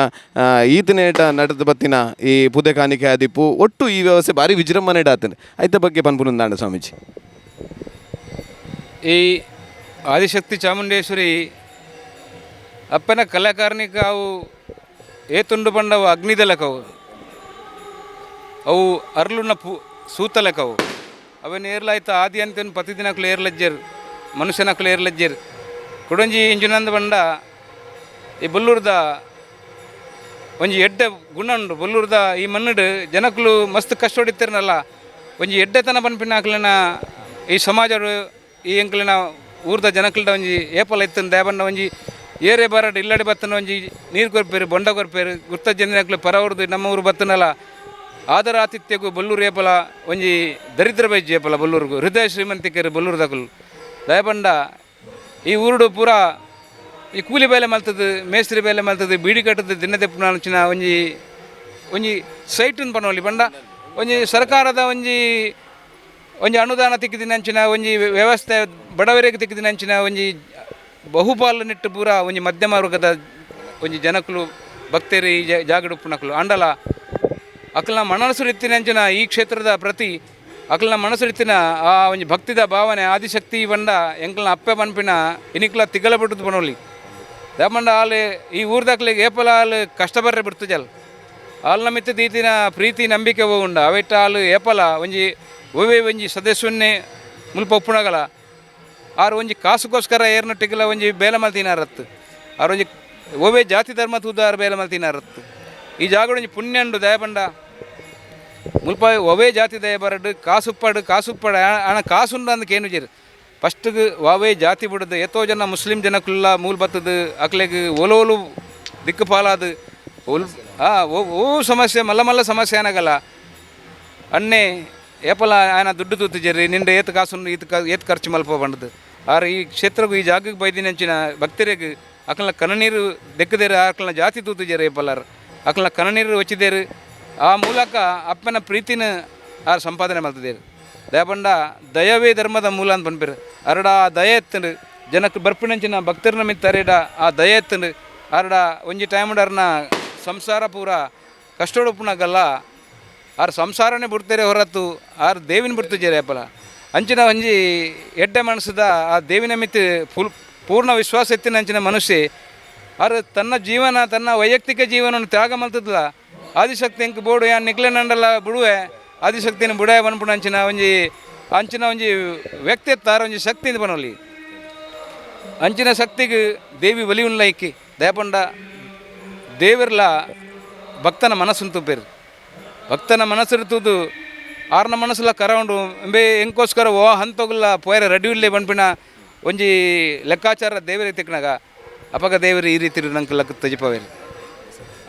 ಈತನೇಟ ನಡೆದ ಬತ್ತಿನ ಈ ಪುದೆ ಕಾಣಿಕೆ ಆದಿಪ್ಪು ಒಟ್ಟು ಈ ವ್ಯವಸ್ಥೆ ಭಾರಿ ವಿಜೃಂಭಣೆ ಆತನೆ ಐತ ಬಗ್ಗೆ ಪನ್ಪುನಂದಾಂಡ ಸ್ವಾಮೀಜಿ ಈ ಆದಿಶಕ್ತಿ ಚಾಮುಂಡೇಶ್ವರಿ ಅಪ್ಪನ ಕಲಾಕಾರನಿಕ ಅವು ಏತುಂಡು ಬಂಡವು ಅಗ್ನಿದಲಕವು ಅವು ಅರ್ಲುನ ಸೂತಲೆಕವು ಅವನ್ ಏರ್ಲಾಯ್ತ ಆದಿ ಅಂತೇನು ಪ್ರತಿದಿನಕ್ಕೂ ಏರ್ಲಜ್ಜರು ಮನುಷ್ಯನಕ್ಕೂ ಏರ್ಲಜ್ಜರು ಕುಡಂಜಿ ಇಂಜಿನಂದು ಬಂಡ ಈ ಬಲ್ಲೂರ್ದ ಒಂಜಿ ಎಡ್ಡೆ ಗುಣ ಉಂಡು ಬಲ್ಲೂರ್ದ ಈ ಮಣ್ಣು ಜನಕ್ಕಳು ಮಸ್ತ್ ಕಷ್ಟ ಹೊಡಿತಿರ್ನಲ್ಲ ಒಂಜಿ ಎಡ್ಡೆತನ ಪನ್ಪಿನ ಹಾಕ್ಲಿನ ಈ ಸಮಾಜರು ಈ ಎಂಕ್ಲಿನ ಊರ್ದ ಜನಕ್ಕಳ್ದ ಒಂಜಿ ಏಪಲ ಇತ್ತನ ದೇಬಂಡ ಒಂಜಿ ಏರೆ ಬರಡು ಇಲ್ಲಡೆ ಬತ್ತನ ಒಂಜಿ ನೀರು ಕೊರ್ಪೇರು ಬೊಂಡ ಕೊರ್ಪೇರು ಗುರ್ತ ಜನಕ್ಕಳು ಪರವರ್ದು ನಮ್ಮ ಊರು ಬತ್ತನಲ್ಲ ಆದರ ಆತಿಥ್ಯಗೂ ಬಲ್ಲೂರು ಏಪಲ ಒಂಜಿ ದರಿದ್ರ ಬೈಜ್ ಏಪಲ ಬಲ್ಲೂರಿಗೂ ಹೃದಯ ಶ್ರೀಮಂತಿಕೆರು ಬಲ್ಲೂರ್ದಕಲು ದಯಬಂಡ ಈ ಊರುಡು ಪೂರ ಈ ಕೂಲಿ ಬೇಲೆ ಮಲ್ತದ್ದು ಮೇಸ್ತ್ರಿ ಬೇಲೆ ಮಲ್ತದ್ದು ಬೀಡಿ ಕಟ್ಟದ್ದು ದಿನದೆಪ್ಪುನಂಚಿನ ಒಂಜಿ ಒಂಜಿ ಸೈಟನ್ನು ಪನೋಲಿ ಬಂಡ ಒಂಜಿ ಸರ್ಕಾರದ ಒಂಜಿ ಅನುದಾನ ತಿಕ್ಕಿದಿನಂಚಿನ ಒಂಜಿ ವ್ಯವಸ್ಥೆ ಬಡವರಿಗೆ ತಿಕ್ಕಿದಿನಂಚಿನ ಒಂಜಿ ಬಹುಪಾಲು ನೆಟ್ಟು ಪೂರ ಒಂಜಿ ಮಧ್ಯಮ ವರ್ಗದ ಒಂಜಿ ಜನಕ್ಕಳು ಭಕ್ತರು ಈ ಜಾಗಡುಪ್ಪುನಕಲು ಅಂಡಲ ಅಕಲ್ನ ಮನಸ್ಸುರಿತ್ತಿನಂಚಿನ ಈ ಕ್ಷೇತ್ರದ ಪ್ರತಿ ಅಕಲ್ನ ಮನಸ್ಸುರಿತ್ತಿನ ಆ ಒಂಜಿ ಭಕ್ತಿದ ಭಾವನೆ ಆದಿಶಕ್ತಿ ಬಂಡ ಎಂಕಲ್ನ ಅಪ್ಪೆ ಪನ್ಪಿನ ಇನಿಕ್ಲ ತಿಗಲ ಬಿಟ್ಟದ್ದು ಪನೋಲಿ ದಮಂಡ ಆಲು ಈ ಊರ್ದಕ್ಲಿಗೆ ಏಪಲ ಆಲು ಕಷ್ಟ ಬರ್ರೆ ಬಿಡ್ತು ಜಲ್ ಆಲ್ನ ಮಿತ್ತ ದೀತಿನ ಪ್ರೀತಿ ನಂಬಿಕೆ ಹೋಗುಂಡ ಅವೆಟ್ಟ ಆಲು ಏಪಲ ಒಂಜಿ ಒವೆ ಒಂಜಿ ಸದಸ್ಯನ್ನೇ ಮುಲ್ಪ ಒಪ್ಪುಣಗಲ ಆರು ಒಂಜಿ ಕಾಸುಗೋಸ್ಕರ ಏರ್ನೊಟ್ಟಿಗೆಲ್ಲ ಒಂಜಿ ಬೇಲೆ ಮಲ್ತಿನಾರತ್ತು ಆರು ಒಂಜಿ ಒವೆ ಜಾತಿ ಧರ್ಮ ತೂದಾರು ಬೇಲೆ ಮಲ್ತಿನಾರತ್ತು ಈ ಜಾಗಡು ಒಂಜಿ ಪುಣ್ಯ ಉಂಡು ದಯಬಂಡ ಮುಲ್ಪ ಒವೆ ಜಾತಿ ದಯ ಬರಡು ಕಾಸುಪ್ಪಡು ಹಣ ಕಾಸುಂಡು ಅಂದಕ್ಕೆ ಏನು ಜೇರು ಫಸ್ಟ್ಗೆ ವಾವೇ ಜಾತಿ ಬಿಡದು ಎತ್ತೋ ಜನ ಮುಸ್ಲಿಂ ಜನಕ್ಕುಲ್ಲ ಮೂಲ ಬತ್ತದು ಅಕ್ಲೆಗೆ ಒಲೋಲು ದಿಕ್ಕು ಪಾಲಾದು ಒಲ್ ಓ ಸಮಸ್ಯೆ ಮಲ್ಲ ಸಮಸ್ಯೆ ಏನಾಗಲ್ಲ ಅಣ್ಣೆ ಏಪಲ ಆಯನ ದುಡ್ಡು ತೂತಿಜರಿ ನಿಂಡ ಏತ್ ಕಾಸುಂಡು ಏತ್ ಖರ್ಚು ಮಲ್ಪ ಬಂಡದು ಆರು ಈ ಕ್ಷೇತ್ರಗೂ ಈ ಜಾಗಕ್ಕೆ ಬೈದಿನಂಚಿನ ಭಕ್ತರಿಗೆ ಅಕಲ್ನ ಕನನೀರು ದೆಕ್ಕದೇರು ಅಕಲ್ನ ಜಾತಿ ತೂತಿಜರಿ ಏಪಲಾರು ಅಕಲ್ನ ಕನನೀರು ವಚ್ಚಿದೇರು ಆ ಮೂಲಕ ಅಪ್ಪನ ಪ್ರೀತಿನ ಆರು ಸಂಪಾದನೆ ಮಾಡ್ತಿದ್ದೇರು ದಯಪಂಡ ದಯವೇ ಧರ್ಮದ ಮೂಲ ಅಂತ ಪನ್ಪೇರು ಅರಡ ಆ ದಯ ಎತ್ತಂಡು ಜನಕ್ಕೆ ಬರ್ಪಿನಂಚಿನ ಭಕ್ತರನ್ನ ಮಿತ್ತರೇಡ ಆ ದಯ ಎತ್ತಂಡು ಅರಡ ಒಂಜಿ ಟೈಮ್ಡರ್ನ ಸಂಸಾರ ಪೂರ ಕಷ್ಟೊಡುಪ್ಪುನಾಗಲ್ಲ ಆರು ಸಂಸಾರನೇ ಬಿಡ್ತಾರೆ ಹೊರತು ಆರು ದೇವಿನ ಬಿಡ್ತು ಜೇರೇಪಲ ಅಂಚಿನ ಒಂಜಿ ಎಡ್ಡೆ ಮನಸ್ಸದ ಆ ದೇವಿನ ಮಿತ್ತು ಪೂರ್ಣ ವಿಶ್ವಾಸ ಎತ್ತಿನ ಅಂಚಿನ ಮನುಷ್ಯ ಆರು ತನ್ನ ಜೀವನ ತನ್ನ ವೈಯಕ್ತಿಕ ಜೀವನವನ್ನು ತ್ಯಾಗ ಮಲ್ತದಲ್ಲ ಆದಿಶಕ್ತಿ ಎಂಕ್ ಬೋಡು ಯಾನ್ ನಿಕ್ಲೆನಂಡಲ್ಲ ಬಿಡುವೆ ಆದಿಶಕ್ತಿನ ಬುಡಾಯ ಬನ್ಪುಣ ಅಂಚಿನ ಒಂಜಿ ವ್ಯಕ್ತಿ ಎತ್ತಾರ ಒಂಜಿ ಶಕ್ತಿ ಇಂದ ಬನೋಲಿ ಅಂಚಿನ ಶಕ್ತಿಗೆ ದೇವಿ ಒಲಿ ಉನ್ಲ ಇಕ್ಕಿ ದಯಪಂಡ ದೇವಿರ್ಲ ಭಕ್ತನ ಮನಸ್ಸು ತುಪ್ಪೇರು ಭಕ್ತನ ಮನಸ್ಸಿರ್ತುದು ಆರ್ನ ಮನಸ್ಸುಲ ಕರೌಂಡು ಎಂಬೆ ಎಂಕೋಸ್ಕರ ಓ ಹಂತೋಗಲ್ಲ ಪೋಯರ ರೆಡಿ ಇಲ್ಲೇ ಬನ್ಪಿನ ಒಂಜಿ ಲೆಕ್ಕಾಚಾರ ದೇವರೇ ತಿಕ್ಕನಾಗ ಅಪಗ ದೇವರು ಈ ರೀತಿ ನಂಗೆ ಲಕ್ಕ ತಜಿಪವೇರು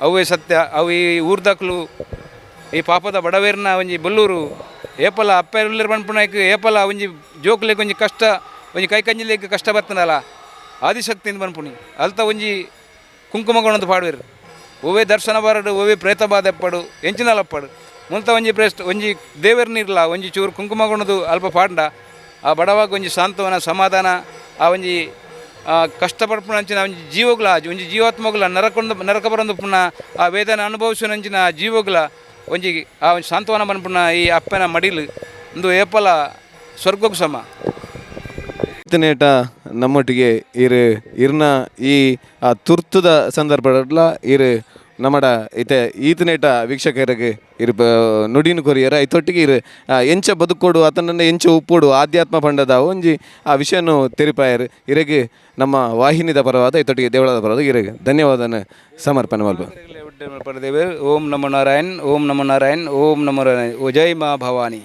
ಅವೇ ಸತ್ಯ ಅವು ಈ ಊರ್ದಾಕ್ಲು ಈ ಪಾಪದ ಬಡವೇರ್ನ ಒಂಜಿ ಬಲ್ಲೂರು ಏಪಲ ಅಪ್ಪ ಉಳ್ಳರ್ ಪನ್ಪುನಾಯ್ಕ ಏಪಲ ಒಂಜಿ ಜೋಕ್ಲೆಗ್ ಒಂಜಿ ಕಷ್ಟ ಒಂಜಿ ಕೈ ಕಂಜಿಲೆಗ್ ಕಷ್ಟ ಬರ್ತನಲ್ಲ ಆದಿಶಕ್ತಿಯಿಂದ ಪನ್ಪುನಿ ಅಲ್ತ ಒಂಜಿ ಕುಂಕುಮಗೊಂಡು ಪಾಡುವೆರು ಓವೇ ದರ್ಶನ ಬಾರಡು ಓವೇ ಪ್ರೇತ ಬಾಧೆ ಎಪ್ಪಡು ಎಂಚಿನಲಪ್ಪಡು ಮುಲ್ತ ಒಂಜಿ ಒಂಜಿ ದೇವರ್ನಿರ್ಲ ಒಂಜಿ ಚೂರು ಕುಂಕುಮಗೊಂಡು ಅಲ್ಪ ಪಾಂಡ ಆ ಬಡವಾಗ ಒಂಜಿ ಸಾಂತ್ವನ ಸಮಾಧಾನ ಆ ಒಂಜಿ ಕಷ್ಟಪಡ್ಪುನಂಚಿನ ಒಂಜಿ ಜೀವಗಳ ಒಂಜಿ ಜೀವಾತ್ಮಗಳ ನರಕ ಬರಂದು ಪುನಃ ಆ ವೇದನೆ ಅನುಭವಿಸುವಂಚಿನ ಜೀವಗಳ ಒಂಜಿ ಆ ಒಂಜಿ ಸಾಂತ್ವನ ಬನ್ಪುನ ಈ ಅಪ್ಪನ ಮಡಿಲು ಒಂದು ಏಪಲ ಸ್ವರ್ಗಕ್ಕೆ ಸಮ. ನೇಟ ನಮ್ಮೊಟ್ಟಿಗೆ ಇರ್ನ ಈ ತುರ್ತುದ ಸಂದರ್ಭಡ್ಲ ನಮ್ಮಡ ಇತ್ತೆ ಈತನೇಟ ವೀಕ್ಷಕರಿಗೆ ನುಡಿನ ಕೊರಿಯರ ಐತೊಟ್ಟಿಗೆ ಎಂಚ ಬದುಕೋಡು ಆತನನ್ನ ಎಂಚ ಉಪ್ಪೋಡು ಆಧ್ಯಾತ್ಮ ಪಂಡದ ಒಂಜಿ ಆ ವಿಷಯನು ತೆರಿಪಾಯರು ಇರಗೆ ನಮ್ಮ ವಾಹಿನಿದ ಪರವಾದ ಐತೊಟ್ಟಿಗೆ ದೇವಳದ ಪರವಾದ ಇರಗೆ ಧನ್ಯವಾದನ ಸಮರ್ಪಣೆ ಮಲ್ಪ. ಓಂ ನಮೋ ನಾರಾಯಣ್ ಓಂ ನಮೋ ನಾರಾಯಣ್ ಓಂ ನಮೋ ನಾರಾಯಣ್ ಓ ಜೈ ಮಾ ಭವಾನಿ.